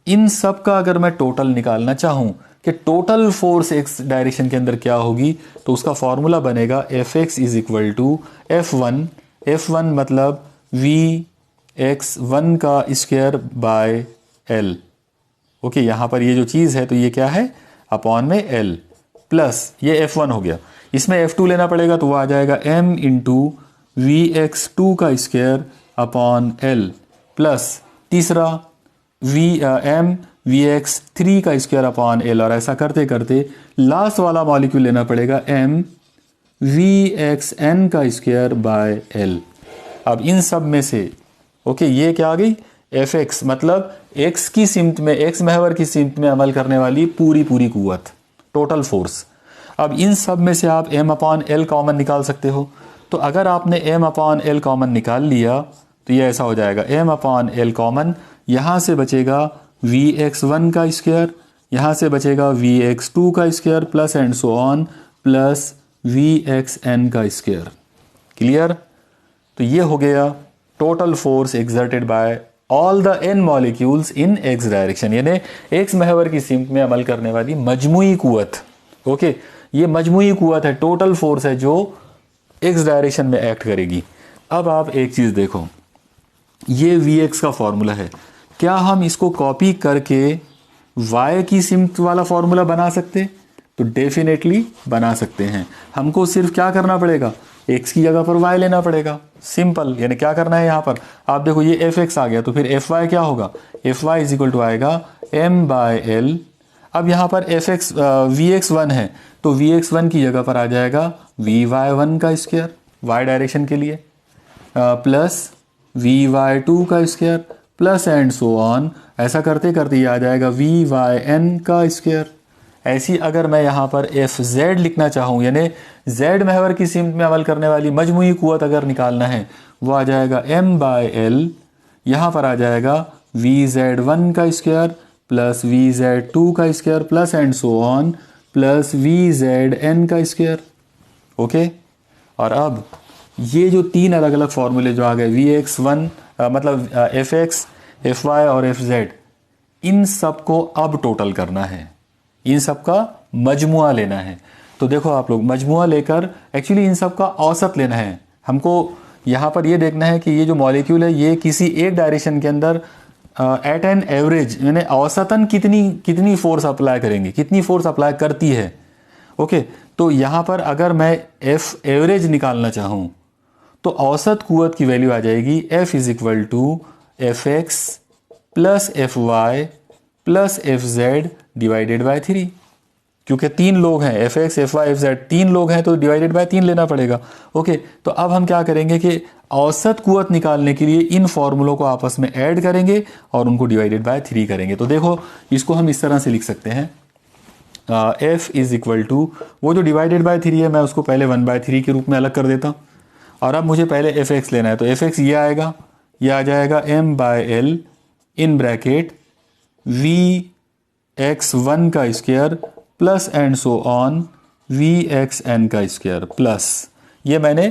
इन सब का अगर मैं टोटल निकालना चाहूँ कि टोटल फोर्स एक्स डायरेक्शन के अंदर क्या होगी, तो उसका फॉर्मूला बनेगा Fx is equal to F1, F1 मतलब Vx1 का स्क्वायर बाय L। ओके, यहाँ पर ये जो चीज़ है तो ये क्या है, अपॉन में L, प्लस ये F1 हो गया। इसमें F2 लेना पड़ेगा तो वो आ जाएगा m इंटू Vx2 का स्क्वायर अपॉन L, प्लस तीसरा m Vx3 का स्क्वायर अपॉन L, और ऐसा करते करते लास्ट वाला मॉलिक्यूल लेना पड़ेगा m Vxn का स्क्वायर बाय L। अब इन सब में से ओके ये क्या आ गई, एफ एक्स मतलब एक्स की सिमत में, एक्स महवर की सिमत में अमल करने वाली पूरी पूरी कुव्वत, टोटल फोर्स। अब इन सब में से आप m अपॉन एल कॉमन निकाल सकते हो। तो अगर आपने m अपॉन एल कॉमन निकाल लिया तो ये ऐसा हो जाएगा, m अपॉन एल कॉमन, यहाँ से बचेगा Vx1 का स्क्वायर, यहाँ से बचेगा Vx2 का square plus and so on plus Vxn का स्क्वायर। क्लियर? तो ये हो गया total force exerted by all the n molecules in x direction, यानी x महवर की सिमत में अमल करने वाली मजमुई कुव्वत। ओके, ये मजमुई कुव्वत है, टोटल फोर्स है जो x डायरेक्शन में एक्ट करेगी। अब आप एक चीज़ देखो, ये Vx का फॉर्मूला है, क्या हम इसको कॉपी करके y की सिमत वाला फॉर्मूला बना सकते? तो डेफिनेटली बना सकते हैं। हमको सिर्फ क्या करना पड़ेगा, x की जगह पर y लेना पड़ेगा, सिंपल। यानी क्या करना है यहाँ पर, आप देखो ये fx आ गया तो फिर fy क्या होगा, fy इज इक्वल टू आएगा m/l। अब यहाँ पर fx Vx1 है तो Vx1 की जगह पर आ जाएगा Vy1 का स्क्वायर y डायरेक्शन के लिए, प्लस Vy2 का square plus and so on, ऐसा करते करते ये आ जाएगा Vyn का स्क्वायर। ऐसी अगर मैं यहाँ पर Fz लिखना चाहूँ, यानी z महवर की सिमत में अमल करने वाली मजमुई कुव्वत अगर निकालना है, वो आ जाएगा m/l, यहाँ पर आ जाएगा Vz1 का स्क्वायर प्लस Vz2 का square plus and so on plus Vzn का स्क्वायर। ओके, और अब ये जो तीन अलग अलग फॉर्मूले जो आ गए, Vx1 मतलब Fx, Fy और Fz, इन सब को अब टोटल करना है, इन सब का मजमुआ लेना है। तो देखो आप लोग, मजमुआ लेकर एक्चुअली इन सब का औसत लेना है। हमको यहाँ पर ये देखना है कि ये जो मॉलिक्यूल है ये किसी एक डायरेक्शन के अंदर एट एन एवरेज, यानी औसतन कितनी फोर्स अप्लाई करेंगे, कितनी फोर्स अप्लाई करती है। ओके, तो यहाँ पर अगर मैं एफ एवरेज निकालना चाहूँ तो औसत कुव्वत की वैल्यू आ जाएगी F is equal to f x plus f y plus f z divided by 3, क्योंकि तीन लोग हैं, f x, f y, f z, तीन लोग हैं तो डिवाइडेड बाय 3 लेना पड़ेगा। ओके, तो अब हम क्या करेंगे कि औसत कुव्वत निकालने के लिए इन फॉर्मूलों को आपस में ऐड करेंगे और उनको डिवाइडेड बाय 3 करेंगे। तो देखो इसको हम इस तरह से लिख सकते हैं, F इज इक्वल टू, वो जो डिवाइडेड बाय 3 है मैं उसको पहले 1/3 के रूप में अलग कर देता हूँ। और अब मुझे पहले एफ एक्स लेना है, तो एफ एक्स ये आएगा, ये आ जाएगा m/l इन ब्रैकेट Vx1 का square plus and so on Vxn का स्क्वायर प्लस, ये मैंने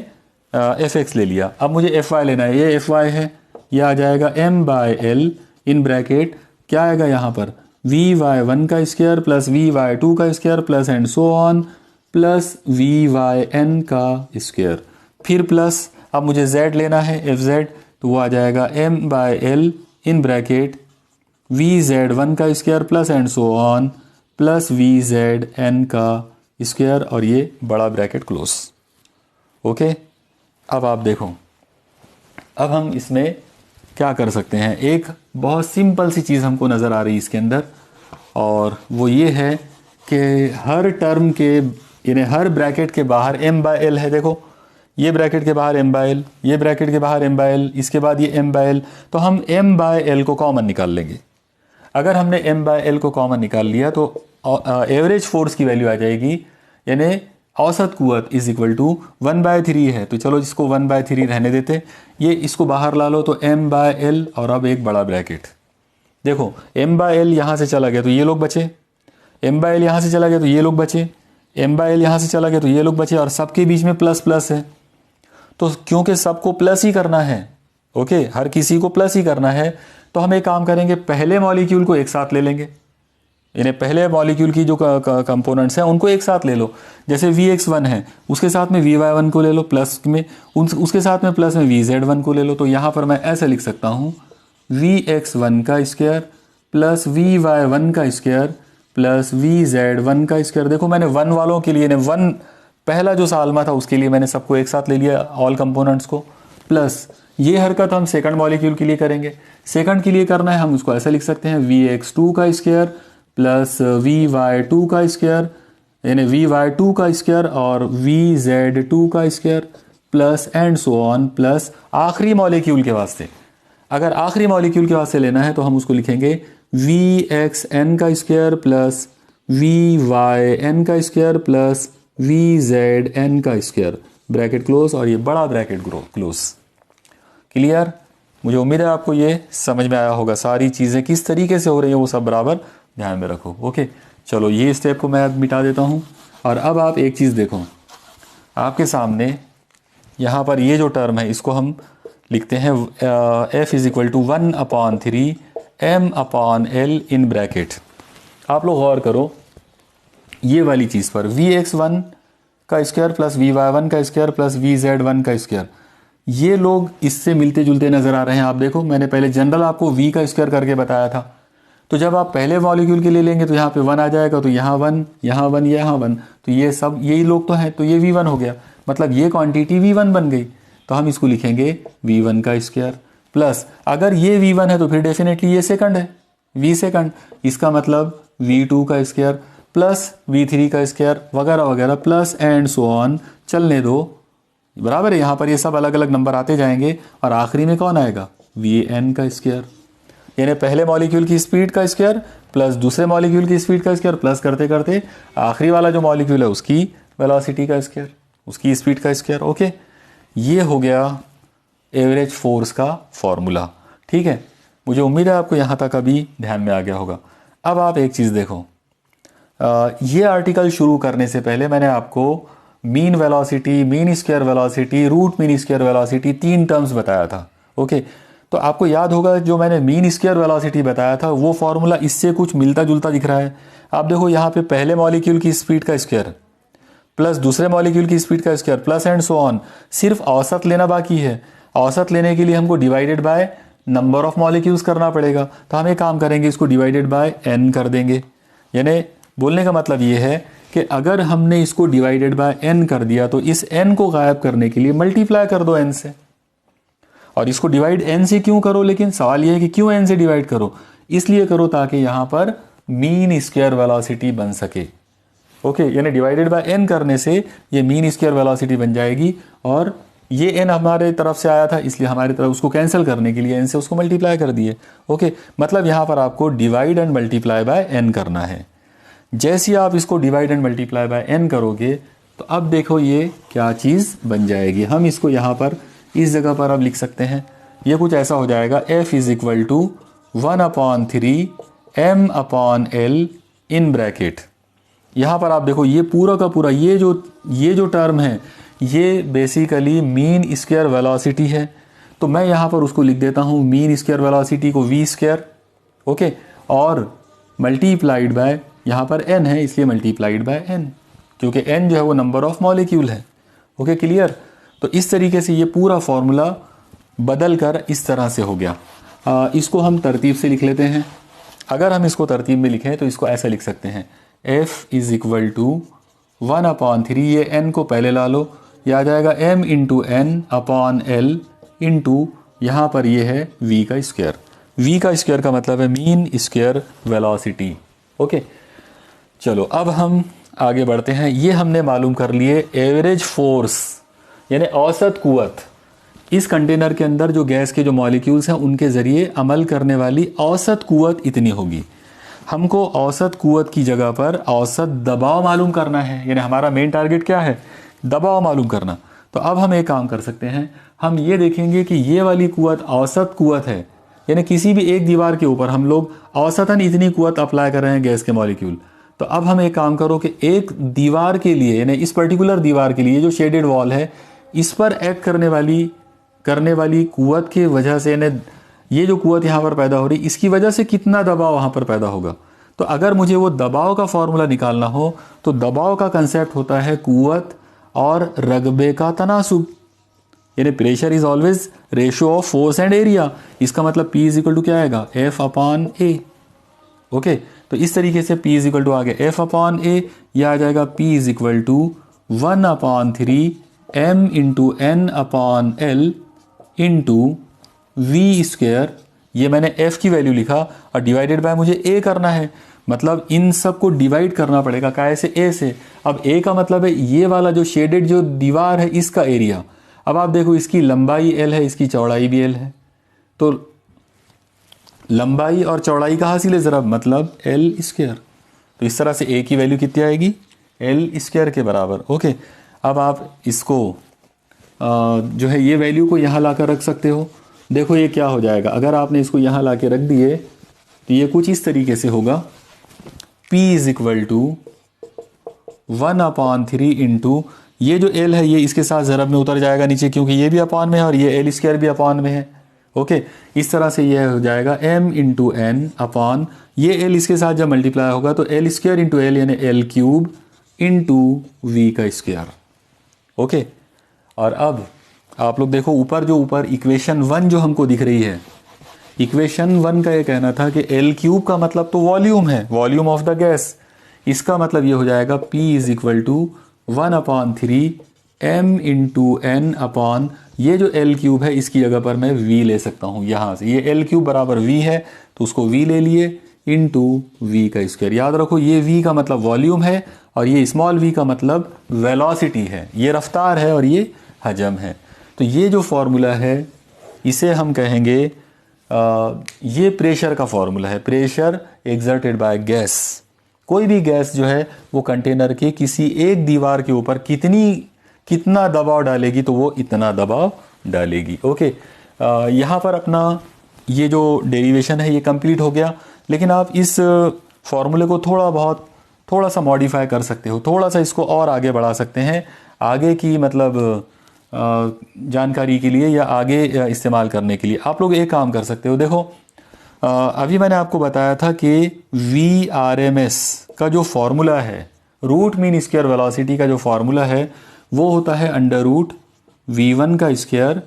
एफ एक्स ले लिया। अब मुझे एफ वाई लेना है, ये एफ वाई है, ये आ जाएगा m/l इन ब्रैकेट, क्या आएगा यहाँ पर Vy1 का स्क्वायर प्लस Vy2 का square plus and so on plus Vyn का स्क्वायर, फिर प्लस, अब मुझे z लेना है fz, तो वो आ जाएगा m/l इन ब्रैकेट Vz1 का square plus and so on plus Vzn का स्क्वायर, और ये बड़ा ब्रैकेट क्लोज। ओके, अब आप देखो, अब हम इसमें क्या कर सकते हैं, एक बहुत सिंपल सी चीज़ हमको नज़र आ रही है इसके अंदर, और वो ये है कि हर टर्म के, यानी हर ब्रैकेट के बाहर m/l है। देखो ये ब्रैकेट के बाहर m/l, ये ब्रैकेट के बाहर m/l, इसके बाद ये m/l, तो हम m/l को कॉमन निकाल लेंगे। अगर हमने m/l को कॉमन निकाल लिया तो एवरेज फोर्स की वैल्यू आ जाएगी, यानी औसत कुव्वत इज इक्वल टू 1/3 है, तो चलो इसको 1/3 रहने देते, ये इसको बाहर ला लो तो m/l, और अब एक बड़ा ब्रैकेट। देखो m/l यहाँ से चला गया तो ये लोग बचे, m/l यहाँ से चला गया तो ये लोग बचे, m/l यहाँ से चला गया तो ये लोग बचे, और सबके बीच में प्लस प्लस है, तो क्योंकि सबको प्लस ही करना है, ओके, हर किसी को प्लस ही करना है, तो हम एक काम करेंगे, पहले मॉलिक्यूल को एक साथ ले लेंगे, यानी पहले मॉलिक्यूल की जो कंपोनेंट्स हैं उनको एक साथ ले लो। जैसे Vx1 है, उसके साथ में Vy1 को ले लो प्लस में, उसके साथ में प्लस में Vz1 को ले लो। तो यहाँ पर मैं ऐसे लिख सकता हूँ Vx1 का स्क्वायर प्लस Vy1 का स्क्वायर प्लस Vz1 का स्क्वायर। देखो मैंने 1 वालों के लिए, 1 पहला जो सालमा था उसके लिए मैंने सबको एक साथ ले लिया, ऑल कंपोनेंट्स को, प्लस ये हरकत हम सेकंड मॉलिक्यूल के लिए करेंगे। सेकंड के लिए करना है, हम उसको ऐसे लिख सकते हैं Vx2 का स्क्वायर प्लस Vy2 का स्क्वायर, यानी Vy2 का स्क्वायर और Vz2 का square plus and so on, plus आखिरी मॉलिक्यूल के वास्ते, अगर आखिरी मॉलिक्यूल के वास्ते से लेना है तो हम उसको लिखेंगे Vxn का स्क्वायर प्लस Vyn का स्क्वायर प्लस Vzn का स्क्वायर, ब्रैकेट क्लोज, और ये बड़ा ब्रैकेट क्लोज। क्लियर? मुझे उम्मीद है आपको ये समझ में आया होगा। सारी चीज़ें किस तरीके से हो रही हैं वो सब बराबर ध्यान में रखो। ओके, चलो ये स्टेप को मैं अब मिटा देता हूँ। और अब आप एक चीज़ देखो, आपके सामने यहाँ पर ये जो टर्म है इसको हम लिखते हैं F is equal to 1/3 m/L in bracket. आप लोग गौर करो ये वाली चीज़ पर, Vx1 का स्क्वायर प्लस Vy1 का स्क्वायर प्लस Vz1 का स्क्वायर, ये लोग इससे मिलते जुलते नज़र आ रहे हैं। आप देखो मैंने पहले जनरल आपको V का स्क्वायर करके बताया था, तो जब आप पहले मॉलिक्यूल के लिए लेंगे तो यहाँ पे 1 आ जाएगा, तो यहाँ 1, यहाँ 1, यहाँ 1, तो ये सब यही लोग तो हैं, तो ये V1 हो गया, मतलब ये क्वांटिटी V1 बन गई। तो हम इसको लिखेंगे V1 का स्क्वायर प्लस, अगर ये V1 है तो फिर डेफिनेटली ये सेकंड है, V सेकंड, इसका मतलब V2 का स्क्वायर प्लस V3 का स्क्वायर वगैरह वगैरह प्लस एंड सो ऑन, चलने दो, बराबर है। यहाँ पर ये सब अलग अलग नंबर आते जाएंगे और आखिरी में कौन आएगा? Vn का स्क्वायर, यानी पहले मॉलिक्यूल की स्पीड का स्क्वायर प्लस दूसरे मॉलिक्यूल की स्पीड का स्क्वायर प्लस करते करते आखिरी वाला जो मॉलिक्यूल है उसकी वेलोसिटी का स्क्वायर, उसकी स्पीड का स्क्वायर। ओके, ये हो गया एवरेज फोर्स का फॉर्मूला। ठीक है, मुझे उम्मीद है आपको यहाँ तक अभी ध्यान में आ गया होगा। अब आप एक चीज़ देखो, ये आर्टिकल शुरू करने से पहले मैंने आपको mean velocity, mean square velocity, root mean square velocity 3 terms बताया था। ओके, तो आपको याद होगा जो मैंने मीन स्क्वायर वेलोसिटी बताया था वो फॉर्मूला इससे कुछ मिलता जुलता दिख रहा है। आप देखो यहाँ पे पहले मॉलिक्यूल की स्पीड का स्क्वायर प्लस दूसरे मॉलिक्यूल की स्पीड का square plus and so on, सिर्फ औसत लेना बाकी है। औसत लेने के लिए हमको divided by number of molecules करना पड़ेगा, तो हम एक काम करेंगे, इसको डिवाइडेड बाय n कर देंगे। यानी बोलने का मतलब ये है कि अगर हमने इसको डिवाइडेड बाय n कर दिया तो इस n को गायब करने के लिए मल्टीप्लाई कर दो n से, और इसको डिवाइड n से क्यों करो, लेकिन सवाल यह है कि क्यों n से डिवाइड करो, इसलिए करो ताकि यहाँ पर मीन स्क्वायर वेलोसिटी बन सके। ओके, यानी डिवाइडेड बाय n करने से ये मीन स्क्वायर वेलोसिटी बन जाएगी, और ये n हमारे तरफ से आया था इसलिए हमारी तरफ उसको कैंसिल करने के लिए n से उसको मल्टीप्लाई कर दिए। ओके, मतलब यहाँ पर आपको divide and multiply by n करना है। जैसे ही आप इसको divide and multiply by n करोगे तो अब देखो ये क्या चीज़ बन जाएगी। हम इसको यहाँ पर इस जगह पर अब लिख सकते हैं, ये कुछ ऐसा हो जाएगा, F is equal to 1/3 m/L in bracket. यहाँ पर आप देखो ये पूरा का पूरा ये जो टर्म है ये बेसिकली मीन स्क्वायर वेलोसिटी है, तो मैं यहाँ पर उसको लिख देता हूँ मीन स्क्वायर वेलोसिटी को v स्क्वायर। ओके, और मल्टीप्लाइड बाय, यहाँ पर n है इसलिए मल्टीप्लाइड बाय n, क्योंकि n जो है वो नंबर ऑफ मॉलिक्यूल है। Okay, clear? तो इस तरीके से ये पूरा फॉर्मूला बदल कर इस तरह से हो गया। इसको हम तरतीब से लिख लेते हैं। अगर हम इसको तरतीब में लिखें तो इसको ऐसा लिख सकते हैं, F इज़ इक्वल टू 1/3, ये n को पहले ला लो, यह आ जाएगा m इंटू n/L इंटू यहाँ पर ये है v का स्क्वायर। v का स्क्वायर का मतलब है मीन स्क्वायर वेलोसिटी। ओके, चलो अब हम आगे बढ़ते हैं। ये हमने मालूम कर लिए एवरेज फोर्स यानी औसत कुव्वत, इस कंटेनर के अंदर जो गैस के जो मॉलिक्यूल्स हैं उनके ज़रिए अमल करने वाली औसत कुव्वत इतनी होगी। हमको औसत कुव्वत की जगह पर औसत दबाव मालूम करना है, यानी हमारा मेन टारगेट क्या है? दबाव मालूम करना। तो अब हम एक काम कर सकते हैं, हम ये देखेंगे कि ये वाली कुव्वत औसत कुव्वत है, यानी किसी भी एक दीवार के ऊपर हम लोग औसतन इतनी कुव्वत अप्लाई कर रहे हैं गैस के मॉलिक्यूल। तो अब हम एक काम करो कि एक दीवार के लिए, यानी इस पर्टिकुलर दीवार के लिए जो शेडेड वॉल है, इस पर एक्ट करने वाली कुव्वत की वजह से, यानी ये जो कुव्वत यहाँ पर पैदा हो रही इसकी वजह से कितना दबाव वहाँ पर पैदा होगा। तो अगर मुझे वो दबाव का फॉर्मूला निकालना हो तो दबाव का कंसेप्ट होता है कुव्वत और रगबे का तनासुब, यानी pressure is always ratio of force and area. इसका मतलब P इज इक्वल टू क्या आएगा? F/A। ओके, तो इस तरीके से P इज इक्वल टू आ गया F/A, यह आ जाएगा P is equal to 1/3 m into n/L into v square. ये मैंने f की वैल्यू लिखा और डिवाइडेड बाय मुझे a करना है, मतलब इन सब को डिवाइड करना पड़ेगा काय से? a से। अब a का मतलब है ये वाला जो शेडेड जो दीवार है इसका एरिया। अब आप देखो इसकी लंबाई l है, इसकी चौड़ाई भी l है, तो लंबाई और चौड़ाई का हासिल ज़रब मतलब एल स्क्वायर। तो इस तरह से ए की वैल्यू कितनी आएगी, एल स्क्वायर के बराबर। ओके, अब आप इसको जो है ये वैल्यू को यहाँ ला कर रख सकते हो। देखो ये क्या हो जाएगा, अगर आपने इसको यहाँ ला के रख दिए तो ये कुछ इस तरीके से होगा, P is equal to 1/3 into ये जो L है ये इसके साथ ज़रब में उतर जाएगा नीचे, क्योंकि ये भी अपान में है और ये L स्क्वायर भी अपान में है। ओके, इस तरह से ये हो जाएगा M इंटू एन अपान ये L इसके साथ जब मल्टीप्लाई होगा तो L स्क्वायर इंटू एल यानी L क्यूब इंटू वी का स्क्वायर। ओके, और अब आप लोग देखो ऊपर जो ऊपर इक्वेशन 1 जो हमको दिख रही है, इक्वेशन 1 का ये कहना था कि L क्यूब का मतलब तो वॉल्यूम है, वॉल्यूम ऑफ द गैस। इसका मतलब ये हो जाएगा P is equal to 1/3 M into n upon ये जो L क्यूब है इसकी जगह पर मैं V ले सकता हूँ यहाँ से। ये L क्यूब बराबर V है तो उसको V ले लिए इंटू वी का स्क्वायर। याद रखो ये V का मतलब वॉल्यूम है और ये स्मॉल v का मतलब वेलोसिटी है, ये रफ्तार है और ये हजम है। तो ये जो फॉर्मूला है इसे हम कहेंगे ये प्रेशर का फॉर्मूला है, प्रेशर एक्सर्टेड बाय गैस। कोई भी गैस जो है वो कंटेनर के किसी एक दीवार के ऊपर कितना दबाव डालेगी तो वो इतना दबाव डालेगी। ओके, यहाँ पर अपना ये जो डेरिवेशन है ये कंप्लीट हो गया, लेकिन आप इस फॉर्मूले को थोड़ा सा मॉडिफाई कर सकते हो, थोड़ा सा इसको और आगे बढ़ा सकते हैं आगे की मतलब जानकारी के लिए या आगे इस्तेमाल करने के लिए। आप लोग एक काम कर सकते हो, देखो अभी मैंने आपको बताया था कि VRMS का जो फॉर्मूला है, रूट मीन स्क्वायर वेलोसिटी का जो फॉर्मूला है वो होता है अंडर रूट V1 का स्क्वायर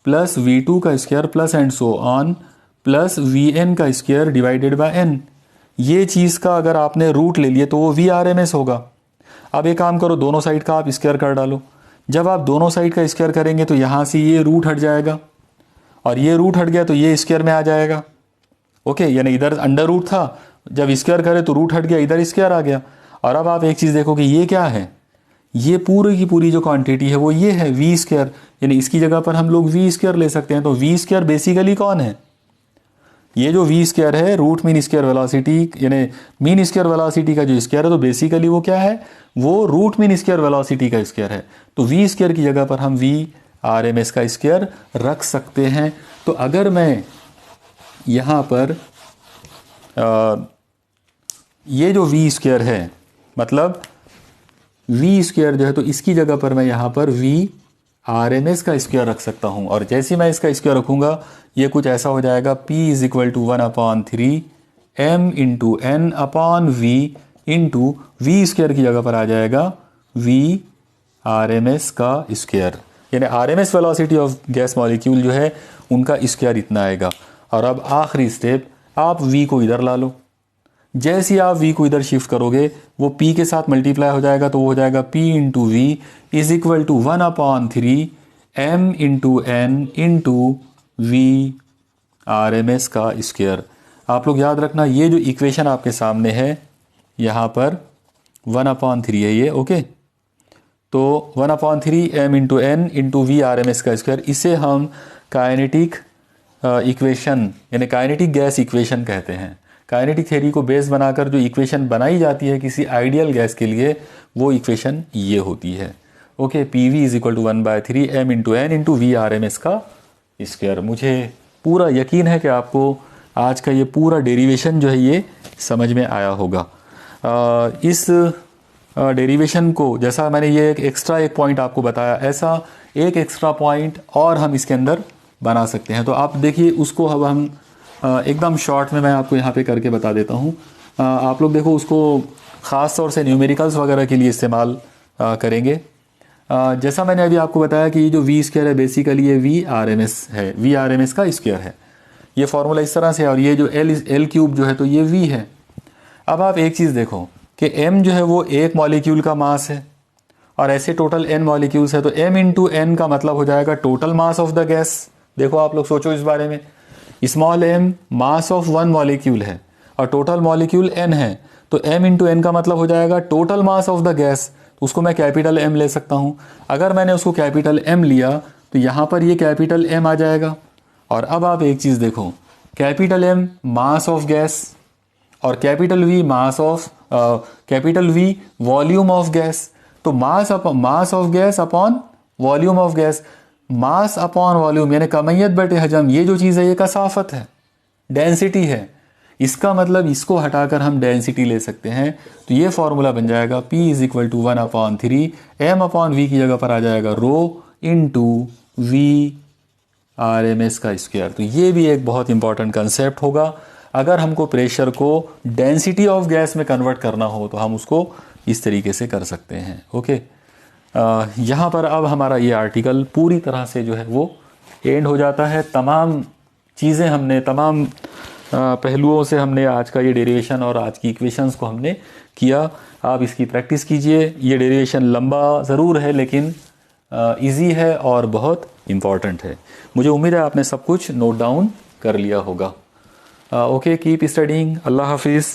प्लस V2 का square plus and so on plus VN का स्क्वायर डिवाइडेड बाय n। ये चीज़ का अगर आपने रूट ले लिए तो वो VRMS होगा। अब एक काम करो, दोनों साइड का आप स्क्वायर कर डालो। जब आप दोनों साइड का स्क्वायर करेंगे तो यहाँ से ये रूट हट जाएगा और ये रूट हट गया तो ये स्क्वायर में आ जाएगा। ओके, यानी इधर अंडर रूट था, जब स्क्वायर करे तो रूट हट गया, इधर स्क्वायर आ गया। और अब आप एक चीज़ देखो कि ये क्या है, ये पूरी की पूरी जो क्वांटिटी है वो ये है V स्क्वायर, यानी इसकी जगह पर हम लोग V स्क्वायर ले सकते हैं। तो V स्क्वायर बेसिकली कौन है, ये जो V स्क्वायर है रूट मीन स्क्वायर वेलोसिटी यानी मीन स्क्वायर वेलोसिटी का जो स्क्वायर है, तो बेसिकली वो क्या है, वो रूट मीन स्क्वायर वेलोसिटी का स्क्वायर है। तो V स्क्वायर की जगह पर हम VRMS का स्क्वायर रख सकते हैं। तो अगर मैं यहाँ पर ये जो V स्क्वायर है मतलब V स्क्वायर जो है, तो इसकी जगह पर मैं यहाँ पर VRMS का स्क्वायर रख सकता हूँ। और जैसे मैं इसका स्क्वायर रखूँगा ये कुछ ऐसा हो जाएगा, P is equal to 1/3 M into n upon V into V square की जगह पर आ जाएगा VRMS का स्क्वायर, यानी RMS velocity of gas molecule जो है उनका स्क्वायर इतना आएगा। और अब आखिरी स्टेप, आप V को इधर ला लो। जैसे ही आप V को इधर शिफ्ट करोगे वो P के साथ मल्टीप्लाई हो जाएगा, तो वो हो जाएगा P into V is equal to 1/3 M into n into VRMS का स्क्वायर। आप लोग याद रखना ये जो इक्वेशन आपके सामने है यहाँ पर 1/3 है ये। ओके, तो 1/3 M into n into VRMS का स्क्वायर, इसे हम काइनेटिक इक्वेशन यानी काइनेटिक गैस इक्वेशन कहते हैं। काइनेटिक थ्योरी को बेस बनाकर जो इक्वेशन बनाई जाती है किसी आइडियल गैस के लिए वो इक्वेशन ये होती है। Okay, PV is equal to 1/3 M into n into VRMS का स्क्वायर। मुझे पूरा यकीन है कि आपको आज का ये पूरा डेरिवेशन जो है ये समझ में आया होगा। इस डेरिवेशन को जैसा मैंने ये एक पॉइंट आपको बताया, ऐसा एक एक्स्ट्रा पॉइंट और हम इसके अंदर बना सकते हैं। तो आप देखिए उसको अब हम एकदम शॉर्ट में मैं आपको यहाँ पे करके बता देता हूँ। आप लोग देखो उसको ख़ास तौर से न्यूमेरिकल्स वगैरह के लिए इस्तेमाल करेंगे। जैसा मैंने अभी आपको बताया कि ये जो V स्क्वायर है बेसिकली ये VRMS है, VRMS का स्क्वायर है। ये फार्मूला इस तरह से है और ये जो L क्यूब जो है तो ये V है। अब आप एक चीज़ देखो कि M जो है वो एक मॉलिक्यूल का मास है और ऐसे टोटल N मॉलिक्यूल्स है, तो M इंटू एन का मतलब हो जाएगा total mass of the gas. देखो आप लोग सोचो इस बारे में, small m mass of one molecule है और टोटल मॉलिक्यूल n है, तो m इंटू एन का मतलब हो जाएगा total mass of the gas. उसको मैं कैपिटल M ले सकता हूँ। अगर मैंने उसको कैपिटल M लिया तो यहाँ पर ये कैपिटल M आ जाएगा। और अब आप एक चीज़ देखो capital M mass of gas और capital V volume of gas. तो mass of gas upon volume of gas, mass upon volume यानी कमियत बटे हजम, ये जो चीज़ है ये कसाफत है, डेंसिटी है। इसका मतलब इसको हटाकर हम डेंसिटी ले सकते हैं। तो ये फॉर्मूला बन जाएगा P is equal to 1/3 M upon V की जगह पर आ जाएगा रो इंटू V RMS का स्क्वायर। तो ये भी एक बहुत इंपॉर्टेंट कंसेप्ट होगा। अगर हमको प्रेशर को डेंसिटी ऑफ गैस में कन्वर्ट करना हो तो हम उसको इस तरीके से कर सकते हैं। ओके, यहाँ पर अब हमारा ये आर्टिकल पूरी तरह से जो है वो एंड हो जाता है। तमाम चीज़ें हमने, तमाम पहलुओं से हमने आज का ये डेरिवेशन और आज की इक्वेशंस को हमने किया। आप इसकी प्रैक्टिस कीजिए। ये डेरिवेशन लंबा ज़रूर है लेकिन इजी है और बहुत इम्पॉर्टेंट है। मुझे उम्मीद है आपने सब कुछ नोट डाउन कर लिया होगा। Okay, keep studying. अल्लाह हाफिज़।